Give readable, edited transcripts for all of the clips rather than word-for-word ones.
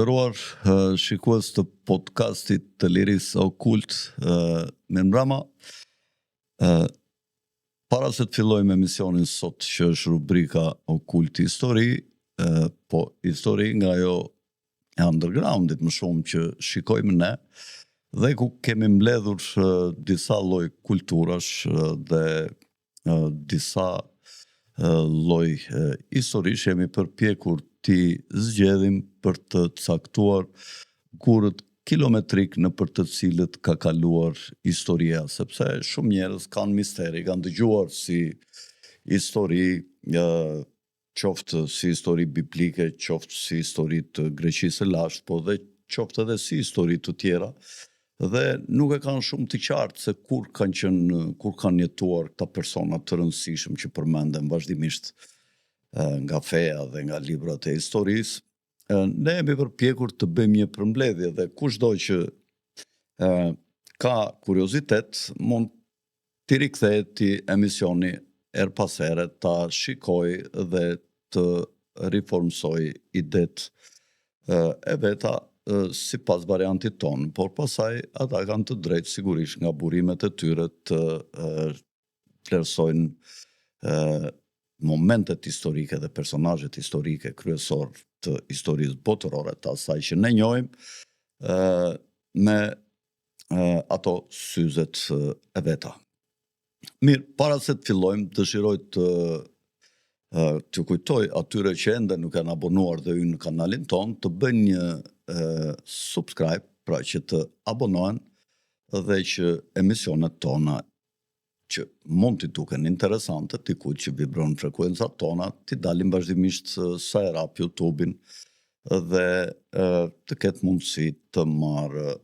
nderuar shikues të podcastit të Liris Okult, mirëmbrëma. Para se të fillojmë emisionin sot, që është rubrika Okult Histori, po histori nga ajo e undergroundit më shumë që shikojmë ne, dhe ku kemi mbledhur disa lloj kulturash dhe disa lloj historish, jemi përpjekur ti zgjedhim për të caktuar gurët kilometrik në për të cilët ka kaluar historia, sepse shumë njerëz kanë misteri, kanë dëgjuar si histori, qoftë si histori biblike, qoftë si histori të Greqisë së lashtë, po dhe qoftë edhe si histori të tjera, dhe nuk e kanë shumë të qartë se kur kanë jetuar këta persona të rëndësishëm që përmenden vazhdimisht nga feja dhe nga librat e historisë. Ne jemi përpjekur të bëjmë një përmbledhje dhe kushdo që ka kuriozitet mund t'i rikthehet ti emisioni her pas here, ta shikoj dhe të riformsoj idet e veta sipas variantit ton, por pasaj ata kanë të drejtë sigurisht nga burimet e tyre të vlerësojnë momentet historike dhe personazhet historike kryesor të historisë botërore të asaj që ne njohim, me ato syzet e veta. Mirë, para se të fillojmë, dëshiroj të kujtoj atyre që ende nuk janë abonuar dhe në kanalin ton, të bëjnë një subscribe, pra që të abonohen dhe që emisionet tona që mund t'i duken interesante, t'i kujt që vibron frekuencat tona, t'i dalim vazhdimisht sa e rap YouTube-in dhe të ketë mundësi të marrë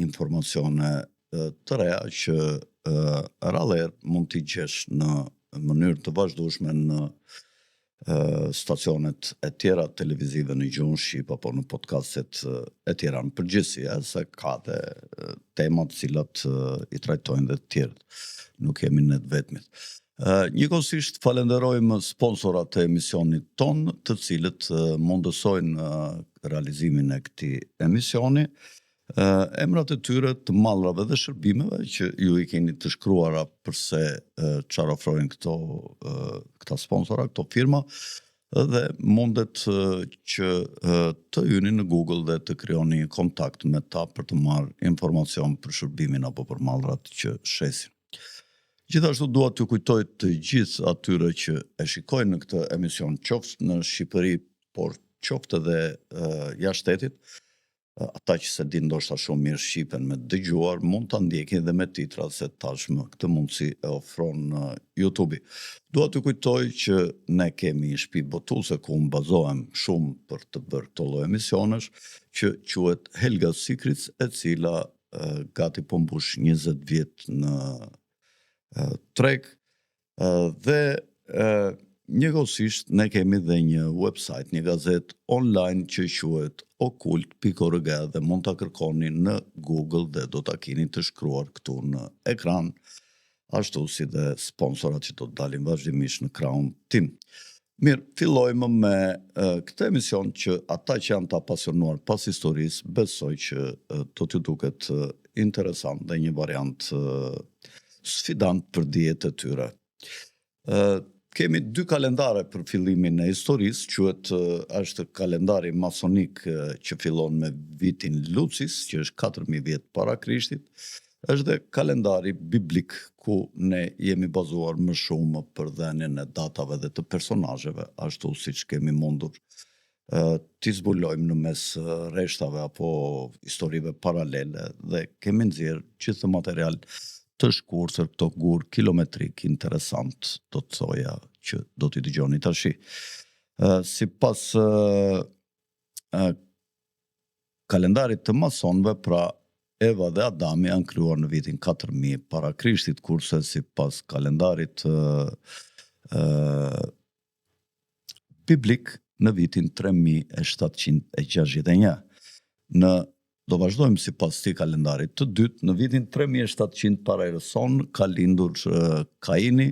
informacione të reja që rrallëherë mund t'i gjesh në mënyrë të vazhdueshme në stacionet e tjera televizive në gjuhën shqip apo në podcastet e tjera në përgjithësi, se ka dhe temat cilat i trajtojnë dhe të tjerët. Nuk jemi ne të vetmit. Njëkohësisht falenderojmë sponsorat e emisionit ton, të cilët mundësojnë realizimin e këtij emisioni. Emrat e tyre të mallrave dhe shërbimeve që ju i keni të shkruara përse çfarë ofrojnë këta sponsora, këto firma, dhe mundet që të hyni në Google dhe të krijoni kontakt me ta për të marrë informacion për shërbimin apo për mallrat që shesin. Gjithashtu dua t'ju kujtoj të gjithë atyre që e shikojnë në këtë emision, qoftë në Shqipëri, por qoftë edhe jashtë shtetit, ata që se din ndoshta shumë mirë shqipen me dëgjuar, mund ta ndjekin dhe me titra, se tashmë këtë mundësi e ofron YouTube-i. Dua t'ju kujtoj që ne kemi një shtëpi botuese ku bazohem shumë për të bërë këto lloj emisionesh, që quhet Helga Secrets, e cila gati po mbush 20 vjet në treg, dhe njëkohësisht ne kemi dhe një website, një gazet online që quhet okult.org, dhe mund ta kërkoni në Google dhe do ta keni të shkruar këtu në ekran, ashtu si dhe sponsorat që do të dalin vazhdimisht në krahun tim. Mirë, fillojmë me këtë emision që ata që janë të apasionuar pas historisë, besoj që do t'ju duket interesant dhe një variant sfidant për dijet e tyre. Kemi 2 kalendare për fillimin e historisë, quhet është kalendari masonik që fillon me vitin Lucis, që është 4000 vjet para Krishtit, është dhe kalendari biblik ku ne jemi bazuar më shumë për dhënien e datave dhe të personazheve, ashtu siç kemi mundur t'i zbulojmë në mes rreshtave apo historive paralele, dhe kemi nxjerr gjithë material të shkurtër, këto gur kilometrik interesant, do të thoja që do t'i dëgjoni tashi. Sipas kalendarit të masonëve, pra Eva dhe Adami janë krijuar në vitin 4000 para Krishtit, kurse sipas kalendarit biblik në vitin 3761. Do vazhdojmë sipas këtij kalendarit të dytë, në vitin 3700 para erës sonë ka lindur Kaini,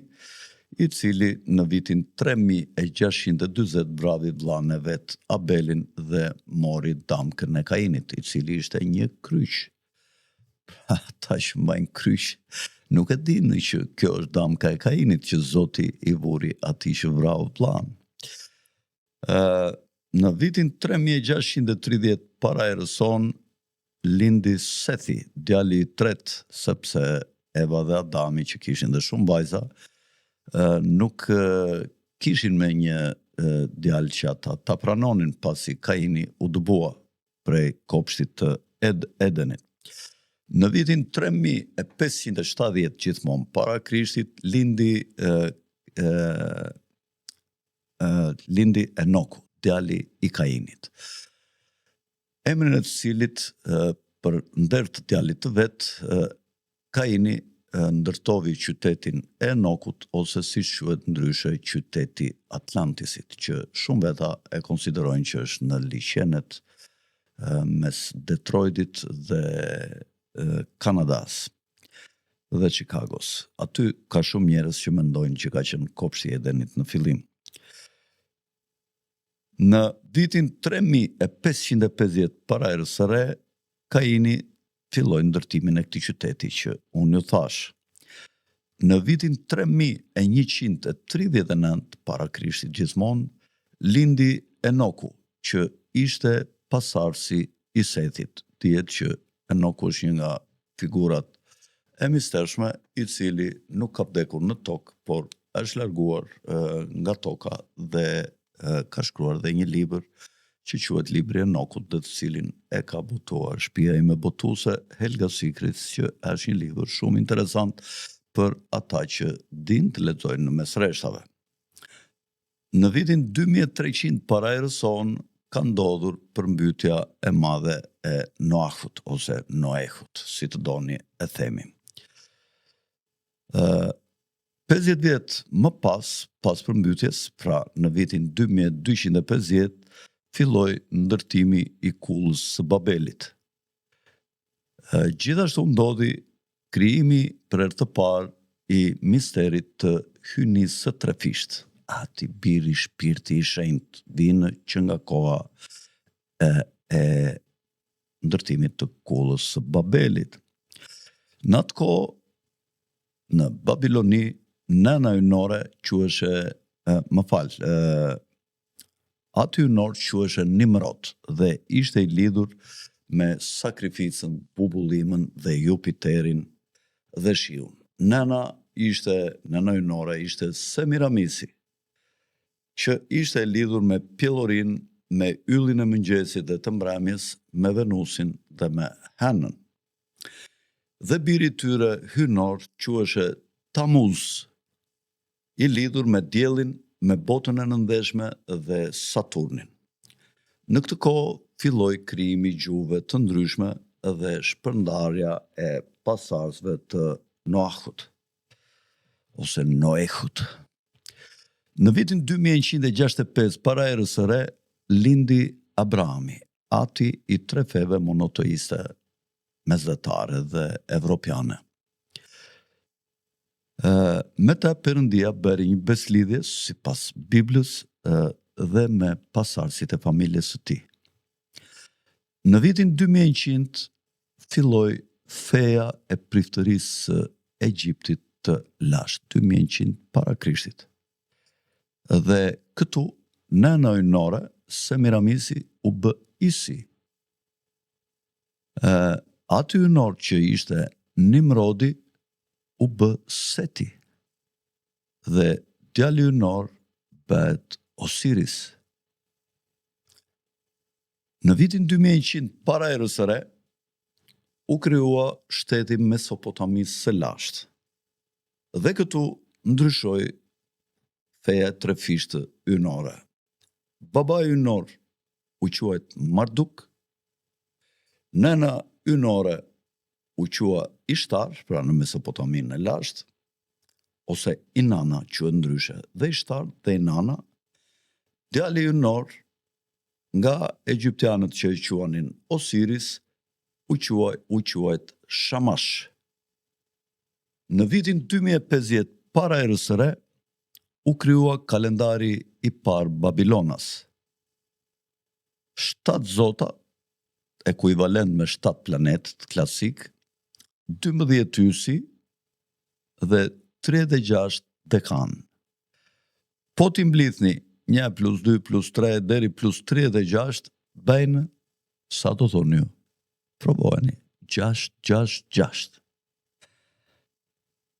i cili në vitin 3640 bravi vllain e vet Abelin dhe mori damkën e Kainit, i cili ishte një kryq. Ata që mbajnë kryq nuk e dinë që kjo është damka e Kainit që Zoti i vuri atij që vrau vllain. Në vitin 3630 para erës sonë lindi Sethi, djali i tretë, sepse Eva dhe Adami që kishin dhe shumë vajza, nuk kishin me një djalë që ata ta pranonin pasi Kaini u dëbua prej kopshtit të Edenit. Në vitin 3570 gjithmonë para Krishtit lindi Enoku, djali i Kainit. Emrin e të cilit për nder të djalit të vet, Kaini ndërtovi qytetin e Enokut, ose siç quhet ndryshe qyteti Atlantisit, që shumë veta e konsiderojnë që është në liqenet mes Detroitit dhe Kanadas dhe Chicagos. Aty ka shumë njerëz që mendojnë që ka qenë kopshti i Edenit në fillim. Në vitin 3550 para erës së re, Kaini filloi ndërtimin e këtij qyteti që unë ju thash. Në vitin 3139 para Krishtit gjithmonë lindi Enoku, që ishte pasardhësi i Sethit. Dihet që Enoku është një nga figurat e mistershme i cili nuk ka vdekur në tokë, por është larguar nga toka dhe ka shkruar dhe një libër që quhet Libri i Enokut, dhe të cilin e ka botuar shtëpia ime botuese Helga Sikrit, që është një libër shumë interesant për ata që din të lexojnë në mes rreshtave. Në vitin 2300 para erës sonë ka ndodhur përmbytja e madhe e Noahut ose Noehut, si të doni e themi. 50 vjet më pas përmbytjes, pra në vitin 2250, filloi ndërtimi i kullës së Babelit. Gjithashtu ndodhi krijimi për herë të parë i misterit të hyjnisë së trefisht. Ati biri shpirti i shenjtë vinë që nga koha e ndërtimit të kullës së Babelit. Në atë kohë, në Babiloni, nëna ynore quheshe, aty ynor quheshe Nimrod dhe ishte i lidhur me sakrificën, bubullimën dhe Jupiterin dhe shiun. Nëna ynore ishte Semiramisi, që ishte e lidhur me pjellorin, me yllin e mëngjesit dhe të mbrëmjes, me Venusin dhe me Hënën. Dhe biri i tyre hynor quheshe Tamuz, i lidhur me diellin, me botën e nëndeshme dhe Saturnin. Në këtë kohë filloi krijimi i gjuhëve të ndryshme dhe shpërndarja e pasardhësve të Noahut ose Noehut. Në vitin 2165 para erës së re lindi Abrahami, ati i 3 feve monoteiste mesdhetare dhe evropiane. Me ta Perëndia bëri një beslidhje sipas Biblës dhe me pasardhësit e familjes së tij. Në vitin 2100 filloi feja e priftërisë së Egjiptit të lashtë, 2100 para Krishtit. Dhe këtu nëna ynore Semiramisi u bë Isi. Aty ynor që ishte Nimrodi u bë Seti. Dhe djali ynor bëhet Osiris. Në vitin 2100 para erës së re u krijua shteti Mesopotamisë së lashtë. Dhe këtu ndryshoi feja trefishtë ynore. Baba ynor u quajt Marduk, nëna ynore u qua Ishtar, pra në Mesopotaminë e lashtë, ose Inanna quhet ndryshe, dhe Ishtar dhe Inanna. Djali ynor nga egjiptianët që e quanin Osiris u quajt Shamash. Në vitin 2050 para erës së re u kryua kalendari i parë Babilonas. 7 zota, ekuivalent me 7 planet klasik, 12 ysi dhe 36 dekan. Po t'i mblithni 1 plus 2 plus 3 deri plus 36, bëjnë, sa do thoni ju? Provojeni, 666.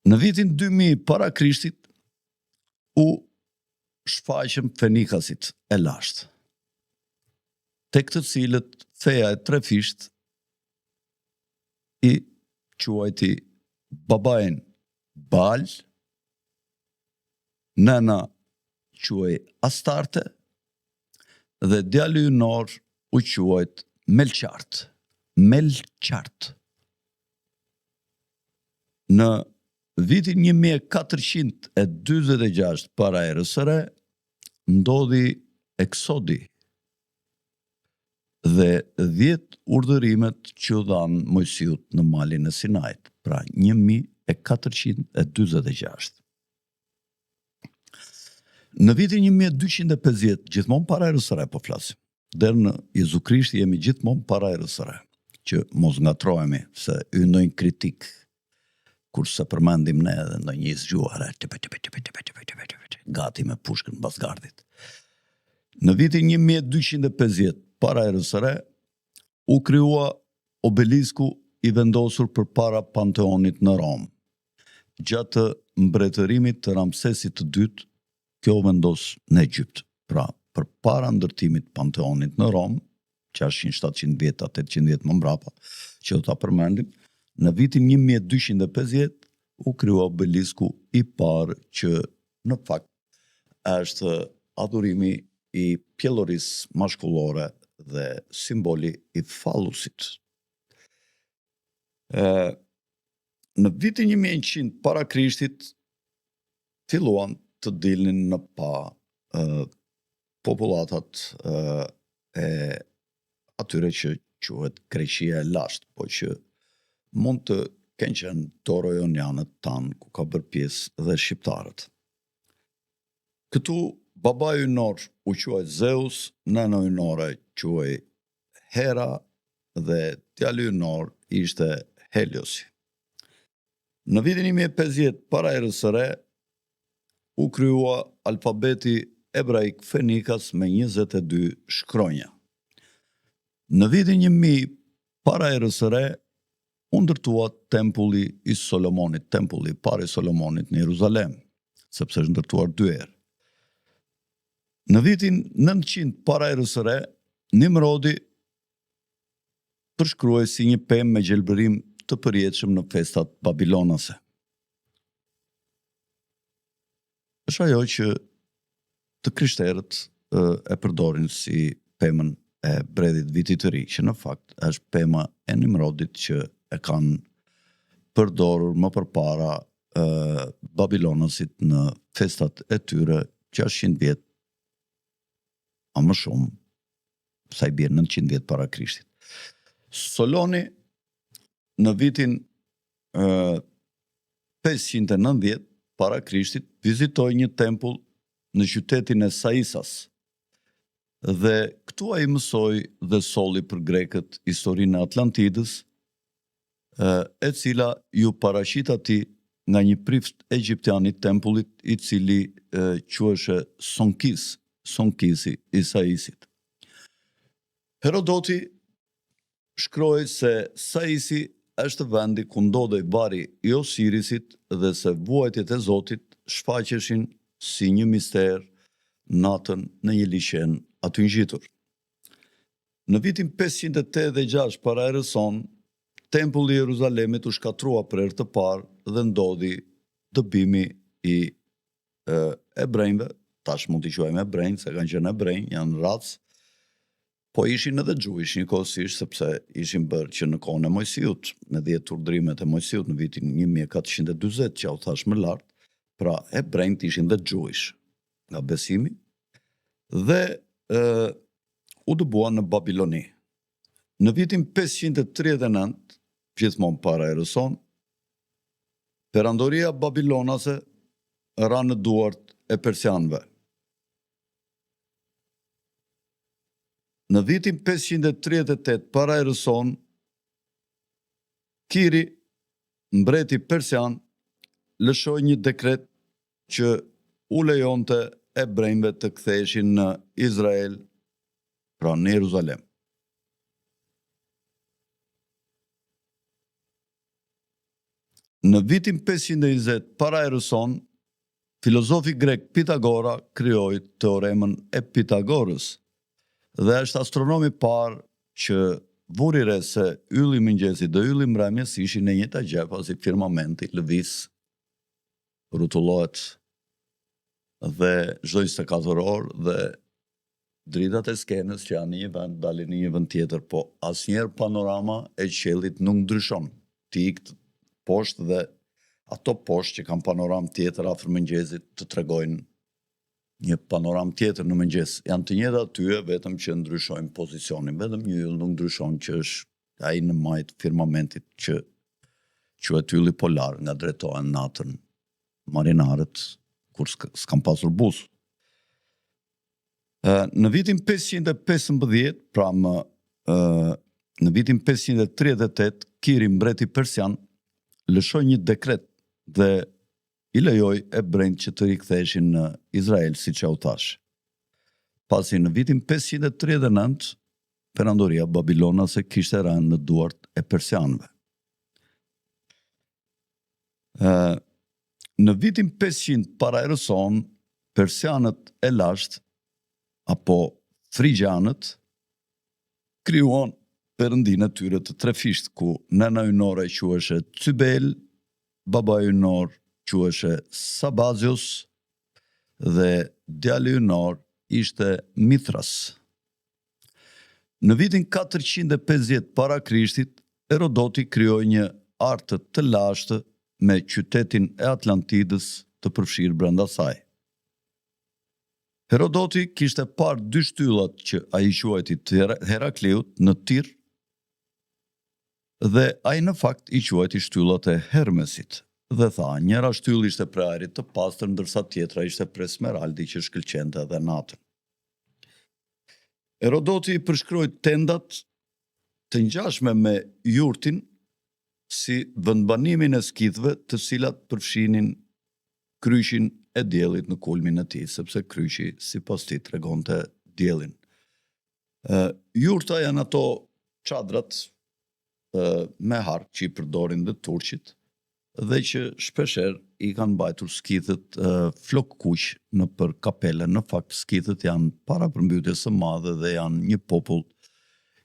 Në vitin 2000 para Krishtit, u shfaqëm Fenikasit e lashtë, tek të cilët feja e trefisht i quajti babain Baal, nëna quaj Astarte dhe djali ynor u quajt Melqart. Në vitin 1446 para erës së re, ndodhi eksodi dhe 10 urdhërimet që dhanë Mojsiut në malin e Sinait, pra 1446. Në vitin 1250, gjithmonë para erës së re po flasim, deri në Jezu Krisht jemi gjithmonë para erës së re, që mos ngatrohemi se y ndonjë kritik kur se përmendim ne edhe ndonjë zgjuar gati me pushkën bazgardit. Në vitin 1250 para erës së re, u krijua obelisku i vendosur përpara Panteonit në Rom. Gjatë mbretërimit të Ramsesit të dytë, kjo vendos në Egjipt. Pra, përpara ndërtimit Panteonit në Rom, 600-700 vjet, 800 vjet më mbrapa, që do ta përmendim, në vitin 1250 u krijua obelisku i parë që në fakt është adhurimi i pjellorisë mashkullore dhe simboli i fallusit. Në vitin 1100 para Krishtit filluan të dilnin në pa populatat e atyre që quhet Greqia e lashtë, po që mund të kenë qenë toro-jonianët tanë, ku ka bërë pjesë dhe shqiptarët. Këtu baba ynor u quaj Zeus, nëna ynore quaj Hera dhe djali ynor ishte Heliosi. Në vitin 1050 para erës së re, u krijua alfabeti ebraik Fenikas me 22 shkronja. Në vitin 1000 para erës së re, u ndërtua tempulli i Solomonit, tempulli i parë i Solomonit në Jeruzalem, sepse është ndërtuar 2 herë. Në vitin 900 para erës së re, Nimrodi përshkruaj si një pemë me gjelbërim të përjetshëm në festat babilonase. Është ajo që të krishterët e përdorin si pemën e bredhit vitit të ri, që në fakt është pema e Nimrodit që e kanë përdorur më përpara babilonasit në festat e tyre 600 vjet a më shumë, sa i bie 900 vjet para Krishtit. Soloni në vitin 590 para Krishtit vizitoi një tempull në qytetin e Saisas. Dhe këtu ai mësoi dhe solli për grekët historinë e Atlantidës, e cila ju paraqit atij nga një prift egjiptian i tempullit, i cili quheshe Sonkisi i Saisit. Herodoti shkroi se Saisi është vendi ku ndodhej vari i Osirisit dhe se vuajtjet e Zotit shfaqeshin si një mister natën në një liqen aty ngjitur. Në vitin 586 para erës sonë, tempulli i Jeruzalemit u shkatrua për herë të parë dhe ndodhi dëbimi i ebrejve, tash mund t'i quajmë ebrejnë, se kanë qenë ebrejnë, janë racë, po ishin edhe gjuish njëkohësisht, sepse ishin bërë që në kohën e Mojsiut, me 10 urdhrimet e Mojsiut në vitin 1440, që u thash më lart, pra ebrejnët ishin dhe gjuish nga besimi, dhe u dëbuan në Babiloni. Në vitin 539, gjithmonë para erës sonë, perandoria babilonase ra në duart e e persianëve. Në vitin 538 para erës sonë, Kiri, mbreti persian, lëshoi një dekret që u lejonte ebrejve të ktheheshin në Izrael, pra në Jeruzalem. Në vitin 520 para erës sonë, filozofi grek Pitagora krijoi teoremën e Pitagorës dhe është astronomi i parë që vuri re se ylli i mëngjesit dhe ylli i mbrëmjes ishin në njëjta gjë, pasi firmamenti lëviz, rrotullohet dhe çdo 24 orë dhe dritat e skenës që janë në një vend dalin në një vend tjetër, po asnjëherë panorama e qiellit nuk ndryshon. Ti ik poshtë dhe ato poshtë që kanë panoramë tjetër afër mëngjesit të tregojnë një panoramë tjetër në mëngjes. Janë të njëjta aty, vetëm që ndryshojnë pozicionin, vetëm një yll nuk ndryshon, që është ai në majt firmamentit që quhet ylli polar, nga drejtohen natën marinarët kur s'kan pasur buzë. Në vitin 515, pra në vitin 538, Kiri, mbreti persian, lëshoi një dekret dhe i lejoi ebrejt që të riktheheshin në Izrael, siç u thash. Pasi në vitin 539, perandoria babilonase kishte rënë në duart e persianëve. Në vitin 500 para erës sonë, persianët e lashtë apo frigjanët krijuan perëndinë e tyre të trefisht, ku nëna ynore quheshe Cybel, baba ynor quheshe Sabazios dhe djali ynor ishte Mithras. Në vitin 450 para Krishtit, Herodoti krijoi një artë të lashtë me qytetin e Atlantidës të përfshirë brenda saj. Herodoti kishte parë 2 shtyllat që ai quajti Herakliut në Tir, dhe ai në fakt i quajti shtyllat e Hermesit, dhe tha, njëra shtyll ishte prej ajrit të pastër, ndërsa tjetra ishte prej smeraldi që shkëlqente edhe natën. Herodoti i përshkroi tendat të ngjashme me jurtin si vendbanimin e skithëve, të cilat përfshinin kryqin e diellit në kulmin e tij, sepse kryqi sipas tij tregonte diellin. Jurta janë ato çadrat me hark që i përdorin dhe turqit, dhe që shpesher i kanë mbajtur skithët flok kuq në për kapele. Në fakt, skithët janë para përmbytjes së madhe dhe janë një popull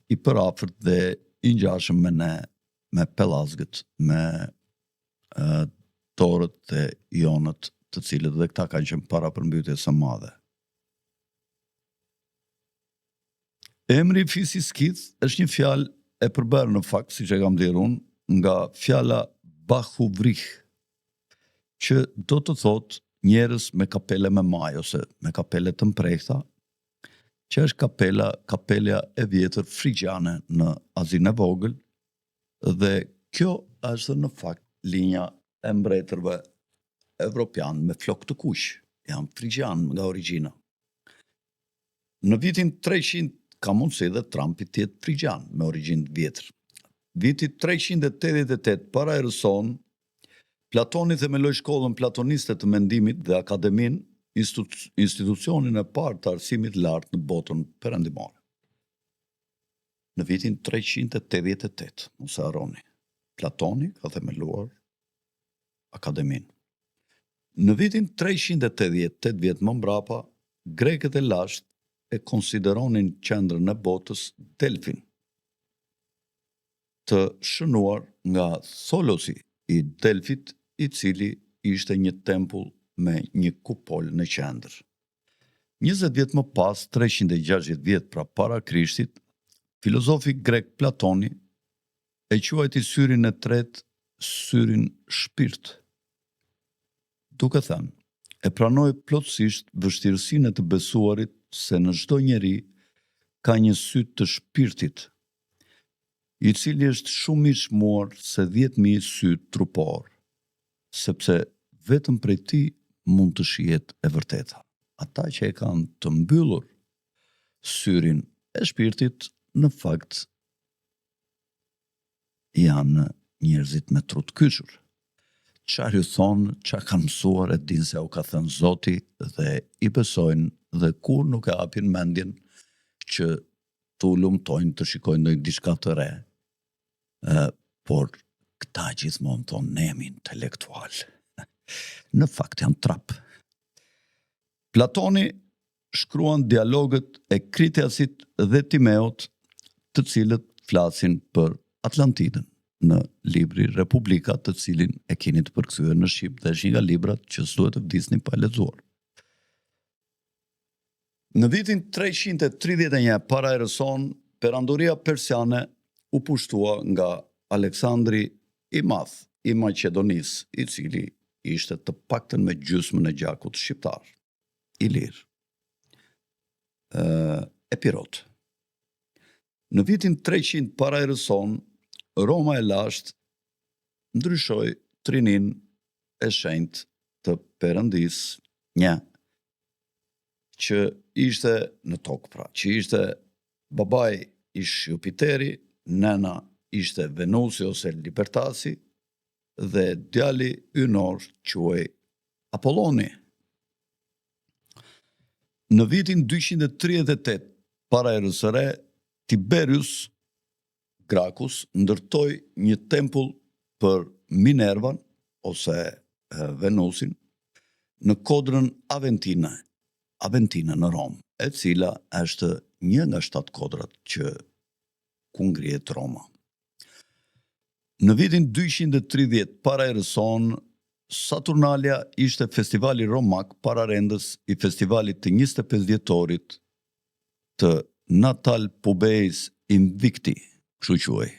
i përafërt dhe i ngjashëm me ne, me pellazgët, me torët dhe jonët, të cilët dhe këta kanë qenë para përmbytjes së madhe. Emri fisi skith është një fjalë e përbërë në fakt, siç e kam thënë unë, nga fjala Bahuvrih, që do të thotë njerëz me kapele me maj ose me kapele të mprehta, që është kapelja e vjetër frigjiane në Azinë e Vogël, dhe kjo është në fakt linja e mbretërve evropian me flok të kuq, janë frigjian nga origjina. Në vitin 300 ka mundësi dhe Trumpi të jetë frigjian me origjinë vjetër. Viti 388 para erës sonë, Platoni themeloi shkollën platoniste të mendimit dhe akademin, institucionin e parë të arsimit lartë në botën perëndimore. Në vitin 388, mos e harroni, Platoni ka themeluar akademin. Në vitin 380, 8 vjet më mbrapa, grekët e lashtë e konsideronin qendrën e botës Delfin, të shënuar nga Tholosi i Delfit, i cili ishte një tempull me një kupol në qendër. 20 vjet më pas, 360 vjet pra para Krishtit, filozofi grek Platoni e quajti syrin e tretë syrin shpirt. Duke thënë, e pranoi plotësisht vështirësinë e të besuarit se në çdo njeri ka një sy të shpirtit, i cili është shumë i çmuar se 10.000 sy trupor, sepse vetëm prej tij mund të shihet e vërteta. Ata që e kanë të mbyllur syrin e shpirtit, në fakt janë njerëzit me tru të kyçur. Çfarë ju thonë, çfarë kanë mësuar, e dinë se u ka thënë Zoti dhe i besojnë dhe kur nuk e hapin mendjen që të lumtojnë të shikojnë ndonjë diçka të re. Por këta gjithmonë thonë ne jemi intelektual. Në fakt janë trap. Platoni shkruan dialogët e Kritiasit dhe Timeut, të cilët flasin për Atlantidën në libri Republika, të cilin e keni të përkthyer në shqip dhe është një nga librat që s'duhet të vdisni pa lexuar. Në vitin 331 para erës sonë, perandoria persiane u pushtua nga Aleksandri i Madh i Maqedonisë, i cili ishte të paktën me gjysmën e gjakut shqiptar, Ilir, Epirot. Në vitin 300 para erës sonë, Roma e lashtë ndryshoi trinin e shenjtë të Perëndisë, një që ishte në tokë, pra, që ishte babai ish Jupiteri, nëna ishte Venusi ose Libertasi dhe djali ynor quhej Apolloni. Në vitin 238 para erës së re, Tiberius Gracchus ndërtoi një tempull për Minervan ose Venusin në kodrën Aventina në Rom, e cila është një nga 7 kodrat që ku ngrihet Roma. Në vitin 230 para erës sonë, Saturnalia ishte festivali romak pararendës i festivalit të 25 vjetorit të Natal Pubeis Invicti, kështu quhej.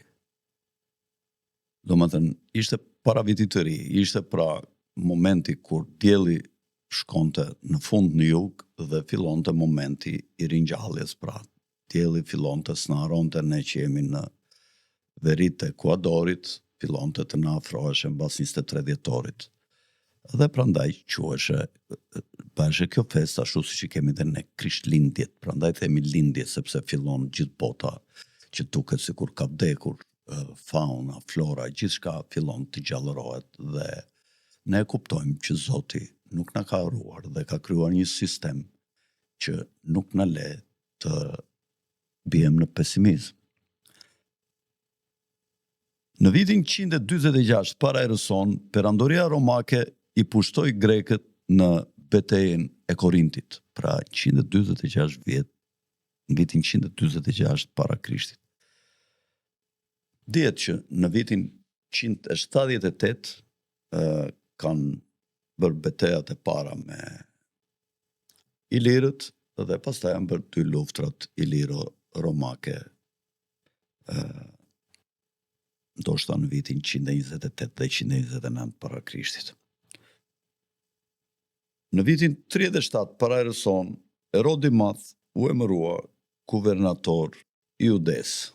Domethënë, ishte para vitit të ri, ishte pra momenti kur dielli shkonte në fund në jug dhe fillonte momenti i ringjalljes, pra dielli fillonte të na haronte ne që jemi në veritë e Ekuadorit, fillonte të na afroheshe mbas 23 dhjetorit. Dhe prandaj quheshe bashkë kjo fest ashtu siç i kemi dhe ne Krishtlindjet, prandaj themi lindje sepse fillon gjithë bota që duket sikur ka vdekur, fauna, flora, gjithçka fillon të gjallërohet dhe ne kuptojmë që Zoti nuk na ka harruar dhe ka krijuar një sistem që nuk na le të bijem në pesimizëm. Në vitin 146 para erës sonë, perandoria romake i pushtoi grekët në betejën e Korintit, pra 146 vjet, në vitin 146 para Krishtit. Dihet që në vitin 178 kanë bërë betejat e para me Ilirët dhe pastaj janë bërë 2 luftrat iliro-romake, ndoshta në vitin 128 dhe 129 para Krishtit. Në vitin 37 para erës sonë, Herodi i Madh u emërua guvernator i Judesë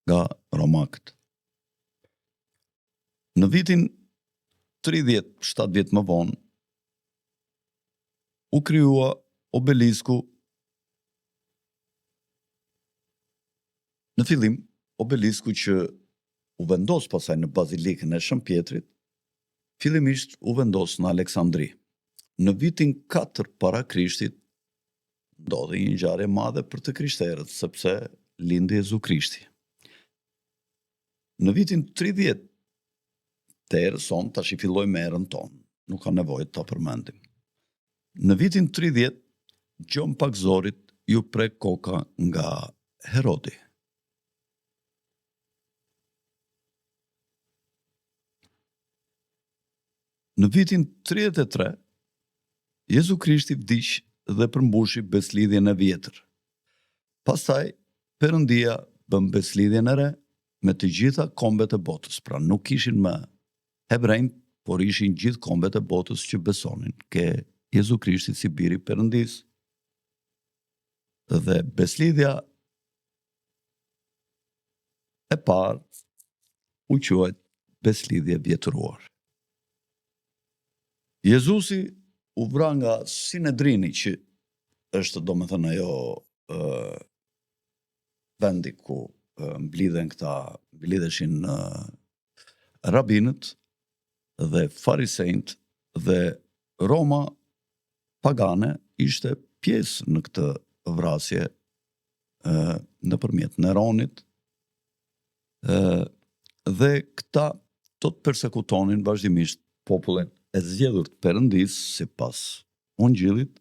nga romakët. Në vitin 37 vjet më vonë, u krijua obelisku. Në fillim, obelisku që u vendos pasaj në Bazilikën e Shën Pjetrit, fillimisht u vendos në Aleksandri. Në vitin 4 para Krishtit, ndodhi një ngjarje e madhe për të krishterët, sepse lindi Jezu Krishti. Në vitin 30 të erës sonë, tash i filloj me erën tonë, nuk ka nevojë ta përmendim. Në vitin 30, Gjon Pakzorit ju prek koka nga Herodi. Në vitin 33, Jezu Krishti vdiq dhe përmbushi beslidhjen e vjetër. Pastaj, Perëndia bën beslidhjen e re me të gjitha kombet e botës, pra nuk ishin më hebrejt, por ishin gjithë kombet e botës që besonin ke Jezu Krishti si biri i Perëndisë. Dhe beslidhja e parë u quajt beslidhje vjetëruar. Jezusi u vra nga Sinedrini, që është domethënë ajo vendi ku mblidheshin rabinët dhe farisejt, dhe Roma pagane ishte pjesë në këtë vrasje nëpërmjet Neronit, dhe këta do të persekutonin vazhdimisht popullin e zgjedhur të Perëndis sipas Ungjillit,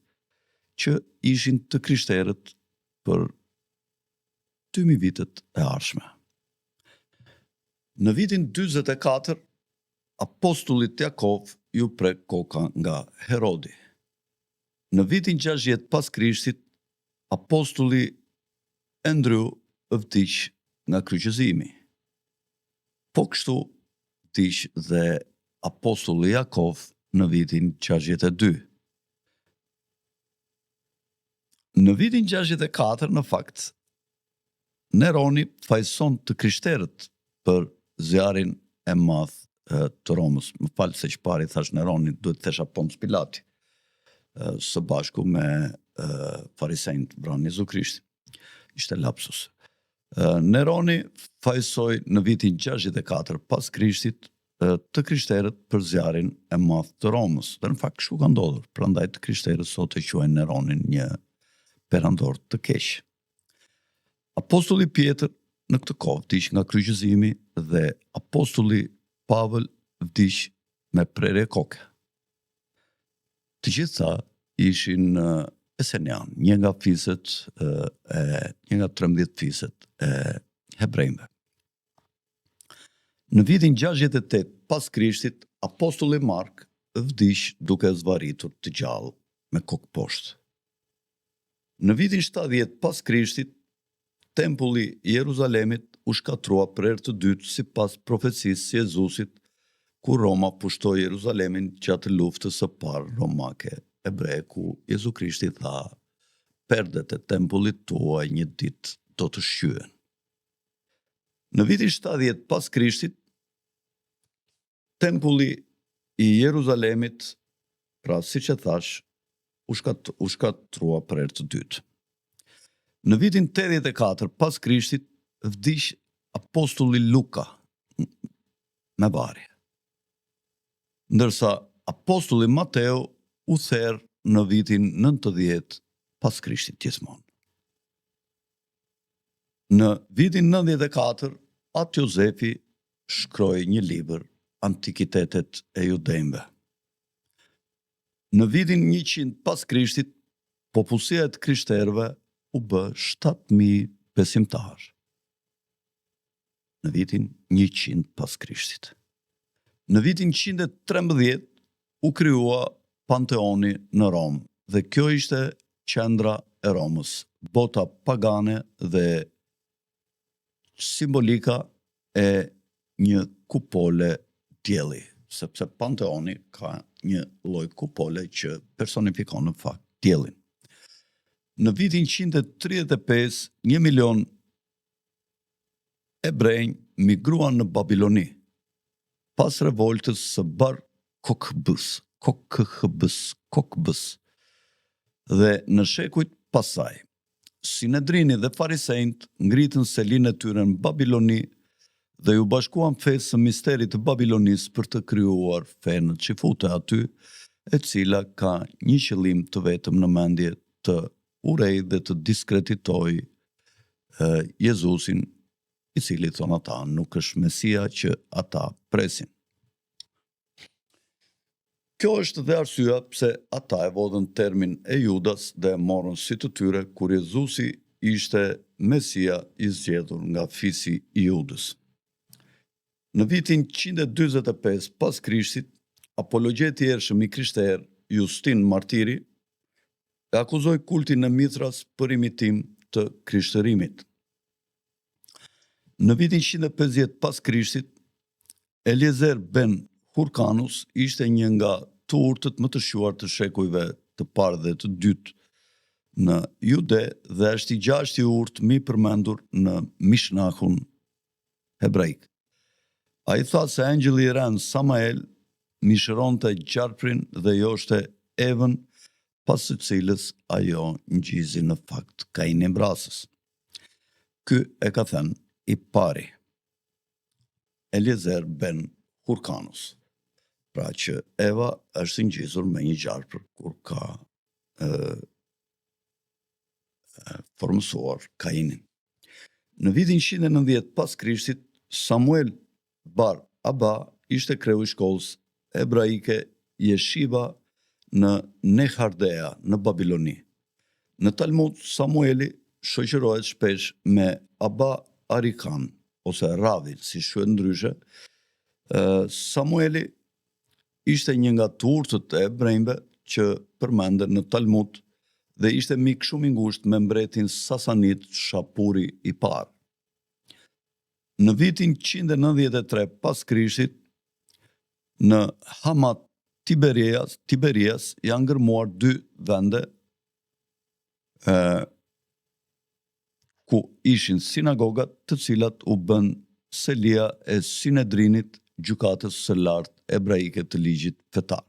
që ishin të krishterët për 2000 vitet e ardhshme. Në vitin 44, apostullit Jakov ju prek koka nga Herodi. Në vitin 60 pas Krishtit, apostulli Andrew vdiq nga kryqëzimi. Po kështu vdiq dhe apostulli Jakov në vitin 62. Në vitin 64, në fakt, Neroni fajson të krishterët për zjarin e madh të Romës. Më falë se që pari thash Neroni, duhet të thesha Ponc Pilati, së bashku me farisejt vranë Jezu Krishti. Ishte lapsus. Neroni fajsoi në vitin 64 pas Krishtit të krishterët për zjarin e madh të Romës. Dhe në fakt kështu ka ndodhur. Prandaj të krishterët sot e quajnë Neronin një perandor të keq. Apostulli Pjetër në këtë kohë vdiq nga kryqëzimi dhe apostulli Pavël vdiq me prerje koke. Të gjitha ishin Esenian, një nga fiset një nga 13 fiset e hebrejve. Në vitin 68 pas Krishtit, apostulli Mark vdiq duke zvaritur të gjallë me kokë poshtë. Në vitin 70 pas Krishtit, tempulli i Jeruzalemit u shkatrua për herë të dytë sipas profecisë së Jezusit, ku Roma pushtoi Jeruzalemin gjatë luftës së parë romake hebreje, ku Jezu Krishti tha: perdet e tempullit tuaj një ditë do të shqyen. Në vitin 70 pas Krishtit, tempulli i Jeruzalemit, pra siç e thash, u shkatrua për herë të dytë. Në vitin 84 pas Krishtit vdiq apostulli Luka me varje, ndërsa apostulli Mateu u therr në vitin 90 pas Krishtit gjithmonë. Në vitin 94 atë Jozefi shkroi një libër, Antikitetet e Judejve. Në vitin 100 pas Krishtit, popullsia e të krishterëve u bë 7000 besimtarë. Në vitin 100 pas Krishtit. Në vitin 113 u krijua Panteoni në Rom, dhe kjo ishte qendra e Romës, bota pagane dhe simbolika e një kupole dielli, sepse Panteoni ka një lloj kupole që personifikon në fakt diellin. Në vitin 135, 1 milion ebrej migruan në Babiloni, pas revoltës së Bar Kokhbës, dhe në shekujt pasaj, Sinedrini dhe farisejt ngritën selin e tyre në Babiloni dhe ju bashkuan fesë së misterit të Babilonis për të krijuar fenë që fute aty, e cila ka një qëllim të vetëm në mendje, të urej dhe të diskreditoj Jezusin, i cili thonë ata nuk është Mesia që ata presin. Kjo është dhe arsyeja pse ata e vodhën termin e Judas dhe morën si të tyre kur Jezusi ishte Mesia i zgjedhur nga fisi i Judës. Në vitin 145 pas Krishtit, apologjeti i ershëm i krishterë Justin Martiri e akuzoi kultin e Mithras për imitim të krishtërimit. Në vitin 150 pas Krishtit, Eliezer ben Hurkanus ishte një nga të urtët më të shuar të shekujve të parë dhe të dytë në Jude dhe është i gjashti urtë më i përmendur në Mishnahun hebraik. Ai tha se engjëlli i ren Samael mishëronte gjarprin dhe joshte Evën, pas së cilës ajo ngjizi në fakt Kainin vrasës. Ky e ka thënë i pari, Eliezer ben Hurkanus, pra që Eva është ngjizur me një gjarpër kur ka formësuar Kainin. Në vitin 190 pas Krishtit, Samuel bar Abba ishte kreu i shkollës hebraike Jeshiva në Nehardea, në Babiloni. Në Talmud, Samueli shoqërohet shpesh me Abba Arikan, ose Ravi, si shuhet ndryshe. Samueli ishte një nga turtët e hebrejve që përmenden në Talmud dhe ishte mik shumë i ngushtë me mbretin Sasanit Shapuri i parë. Në vitin 193 pas Krishtit, në Hamat Tiberias janë ngërmuar 2 vende ku ishin sinagogat, të cilat u bën selia e Sinedrinit, gjykatës së lartë hebraike të ligjit fetar.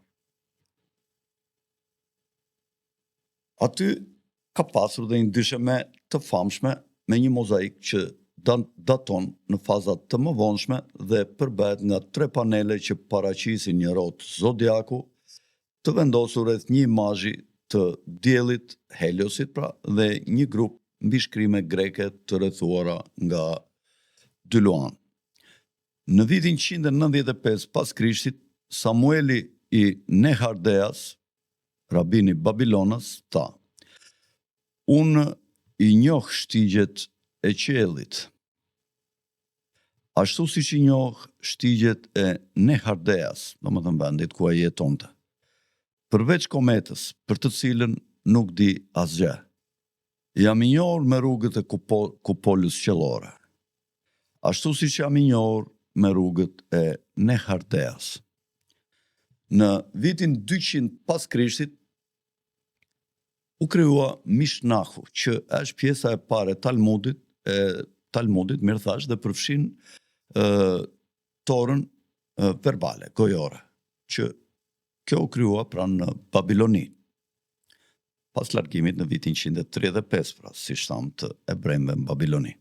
Aty ka pasur dhe një dysheme të famshme me një mozaik që daton në fazat të mëvonshme dhe përbëhet nga 3 panele që paraqisin një rrotë zodiaku të vendosur rreth një imazhi të diellit, Heliosit pra, dhe një grup mbi shkrime greke të rrethuara nga 2 luan. Në vitin 195 pas Krishtit, Samueli i Nehardeas, rabini Babilonës, tha: "Unë i njoh shtigjet e qiellit, ashtu siç i njoh shtigjet e Nehardeas, domethënë vendit ku ai jetonte, përveç kometës, për të cilën nuk di asgjë. Jam i njohur me rrugët e kupolës qellore, ashtu siç jam i njohur me rrugët e Nehardeas." Në vitin 200 pas Krishtit u krijua Mishnahu, që është pjesa e parë e Talmudit, mirë thash, dhe përfshin torën verbale, gojore, që kjo u krijua pra në Babiloni, pas largimit në vitin 135, pra si shtam të hebrejve në Babiloni.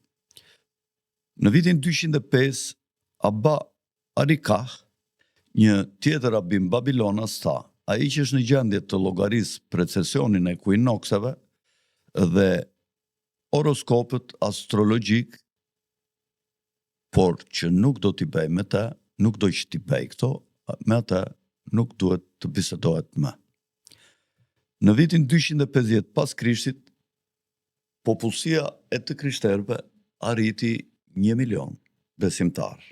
Në vitin 205, Abba Arikah, një tjetër rabin Babilonas, tha: "Ai që është në gjendje të llogarisë precesionin e kuinokseve dhe horoskopët astrologjik, por që nuk do t'i bëj me të, nuk do që t'i bëj këto, me atë nuk duhet të bisedohet më." Në vitin 250 pas Krishtit, popullsia e të krishterëve arriti 1 milion besimtarë.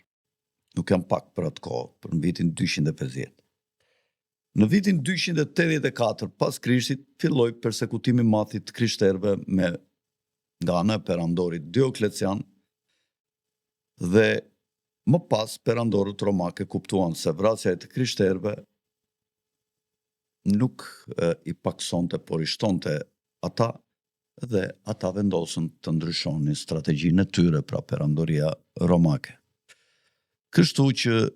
Nuk janë pak për atë kohë, për në vitin 250. Në vitin 284 pas Krishtit, filloi persekutimi i madh i të krishterëve nga ana e perandorit Dioklecian, dhe më pas perandorët romake kuptuan se vrasja e të krishterëve nuk i paksonte, por i shtonte ata, dhe ata vendosën të ndryshonin strategjinë e tyre, pra perandoria romake. Kështu që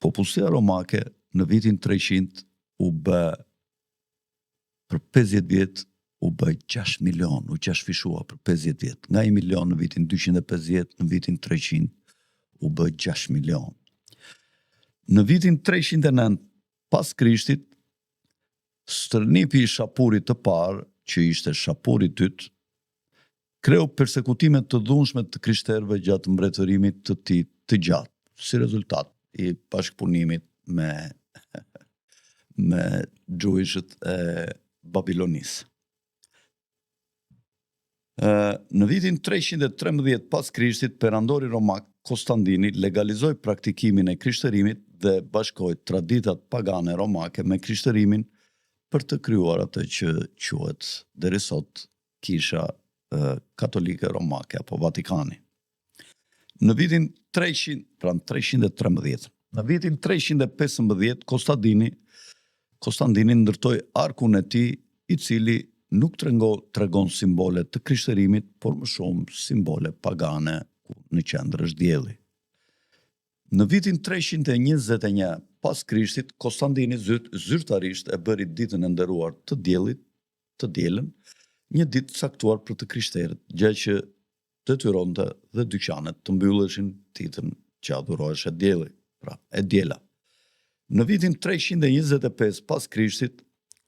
popullsia romake në vitin 300 u bë, për 50 vjet u bë 6 milion, u gjashfishua për 50 vjet. Nga 1 milion në vitin 250, në vitin 300 u bë 6 milion. Në vitin 309 pas Krishtit, stërnipi i Shapurit të parë, që ishte Shapuri i dytë, kreu persekutime të dhunshme të krishterëve gjatë mbretërimit të tij të gjatë, si rezultat i bashkëpunimit me xhuishët e Babilonisë. Në vitin 313 pas Krishtit, perandori romak Konstantini legalizoi praktikimin e krishterimit dhe bashkoi traditat pagane romake me krishterimin për të krijuar atë që quhet deri sot Kisha Katolike Romake apo Vatikani. Në vitin 313, në vitin 315, Konstantini ndërtoi arkun e tij, i cili nuk tregon simbole të krishterimit, por më shumë simbole pagane, ku në qendër është dielli. Në vitin 321 pas Krishtit, Konstantini zyrtarisht e bëri ditën e nderuar të dielën, një ditë caktuar për të krishterët, gjë që detyronte dhe dyqanet të mbylleshin ditën që adhurohej dielli, pra e diela. Në vitin 325 pas Krishtit,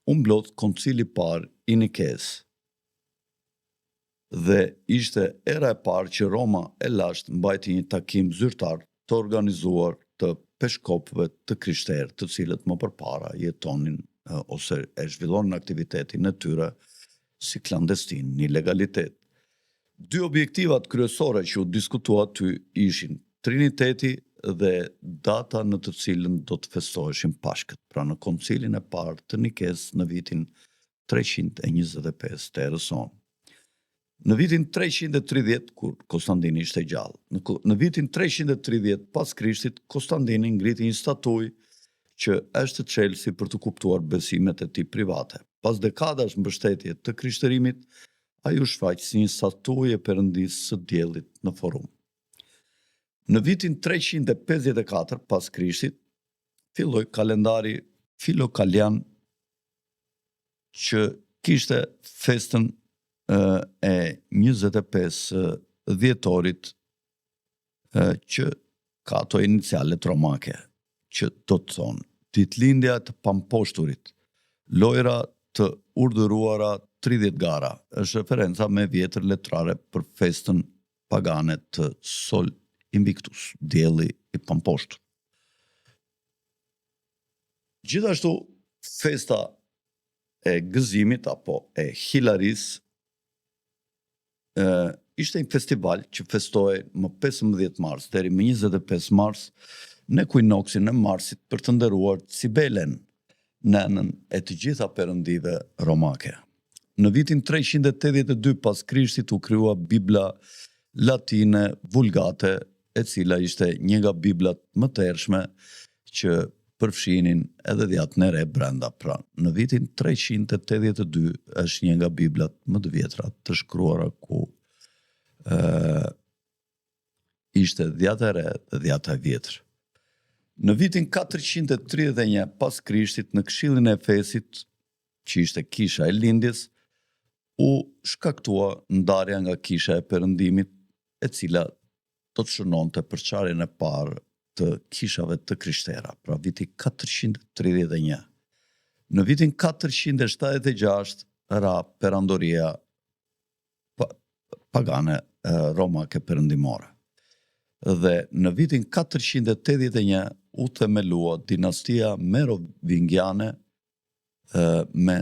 u mblodh koncili i parë i Nikes. Dhe ishte era e parë që Roma e lashtë mbajti një takim zyrtar të organizuar të peshkopëve të krishterë, të cilët më përpara jetonin ose e zhvillonin aktivitetin e tyre si klandestin, një legalitet. Dy objektivat kryesore që u diskutua aty ishin Triniteti dhe data në të cilën do të festoheshin Pashkët, pra në koncilin e parë të Nikes në vitin 325 të erës sonë. Në vitin 330, kur Konstantini ishte gjallë, në vitin 330 pas Krishtit, Konstantini ngriti një statuj që është çelësi për të kuptuar besimet e tij private. Pas dekadash mbështetje të krishtërimit, ai u shfaq si një statuj e perëndisë së diellit në forum. Në vitin 354 pas Krishtit, filloi kalendari filokalian që kishte festën e 25 dhjetorit që ka ato inicialet romake, që do të thonë ditëlindja të pamposhturit, lojra të urdhëruara 30 gara, është referenca me vjetër letrare për festën pagane të Sol Invictus, dielli i pamposhtur. Gjithashtu, festa e gëzimit apo e hilaris ishte një festival që festohej më 15 mars deri më 25 mars në Equinoxin e Marsit për të nderuar Cibelen, nënën e të gjitha perëndive romake. Në vitin 382 pas Krishtit u krijua Bibla latine Vulgate, e cila ishte një nga biblat më të hershme që përfshinin edhe dhjatën e re brenda. Pra, në vitin 382 është një nga biblat më të vjetra të shkruara ku ishte dhjata e re dhe dhjata e vjetër. Në vitin 431 pas Krishtit, në këshillin e Efesit, që ishte kisha e lindjes, u shkaktua ndarja nga kisha e perëndimit, e cila do të shënonte përçarjen e parë të kishave të krishtera, pra viti 431. Në vitin 476 ra perandoria pagane romake perëndimore. Dhe në vitin 481 u themelua dinastia Merovingiane me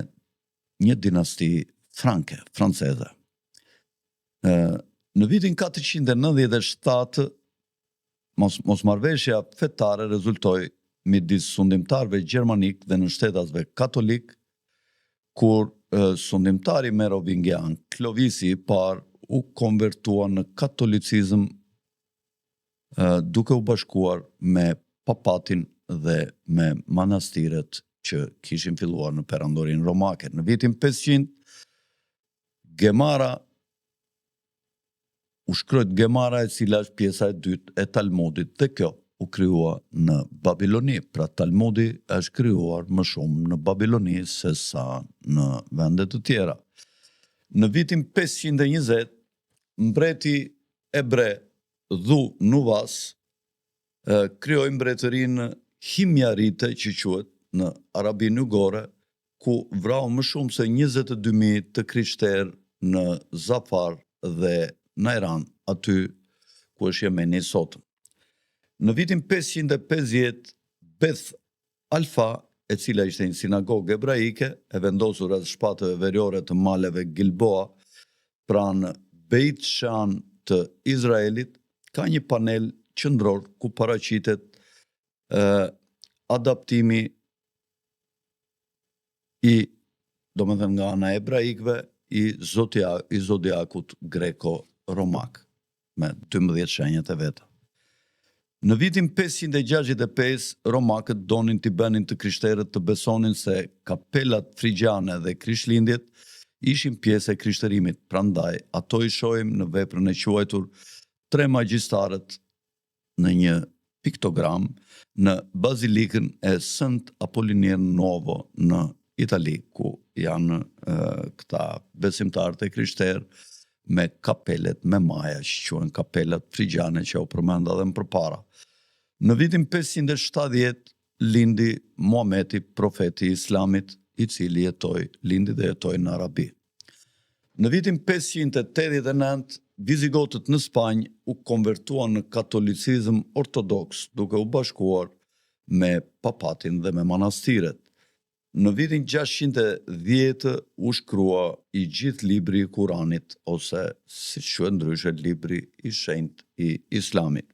një dinasti franke, franceze. Në vitin 497 mosmarrveshja fetare rezultoi midis sundimtarëve gjermanik dhe në shtetasve katolik, kur sundimtari merovingian Clovisi i parë u konvertua në katolicizëm duke u bashkuar me papatin dhe me manastiret që kishin filluar në perandorinë romake. Në vitin 500 Gemara u shkruajt Gemara, e cila është pjesa e dytë e Talmudit, dhe kjo u krijua në Babiloni. Pra Talmudi është krijuar më shumë në Babiloni se sa në vende të tjera. Në vitin 520, mbreti ebre Dhu Nuvas krijoi mbretërinë Himjarite, që quhet në Arabinë Jugore, ku vrau më shumë se 22.000 të krishterë në Zafar dhe në Iran, aty ku është Jemeni sot. Në vitin 550, Beth Alfa, e cila ishte një sinagogë ebraike, e vendosur as shpatëve veriore të maleve Gilboa, pranë Beit Shan të Izraelit, ka një panel qendror ku paraqitet adaptimi i, domethënë nga ana ebraikëve, i zodiakut greko-romak, me 12 shenjat e veta. Në vitin 565, romakët donin t'i bënin të krishterët të besonin se kapelat frigjiane dhe krishtlindjet ishin pjesë e krishtërimit. Prandaj, ato i shohim në veprën e quajtur Tre magjistarët në një piktogram në bazilikën e Sant Apollinier Novo në Itali, ku janë këta besimtarët e krishterë me kapelet, me maja, që quhen kapelat frigjane që u përmenda dhe më përpara. Në vitin 570 lindi Muhameti, profeti i Islamit, i cili lindi dhe jetoi në Arabi. Në vitin 589, vizigotët në Spanjë u konvertuan në katolicizëm ortodoks, duke u bashkuar me papatin dhe me manastiret. Në vitin 610 u shkrua i gjithë libri i Kuranit, ose si quhet ndryshe libri i shenjtë i Islamit.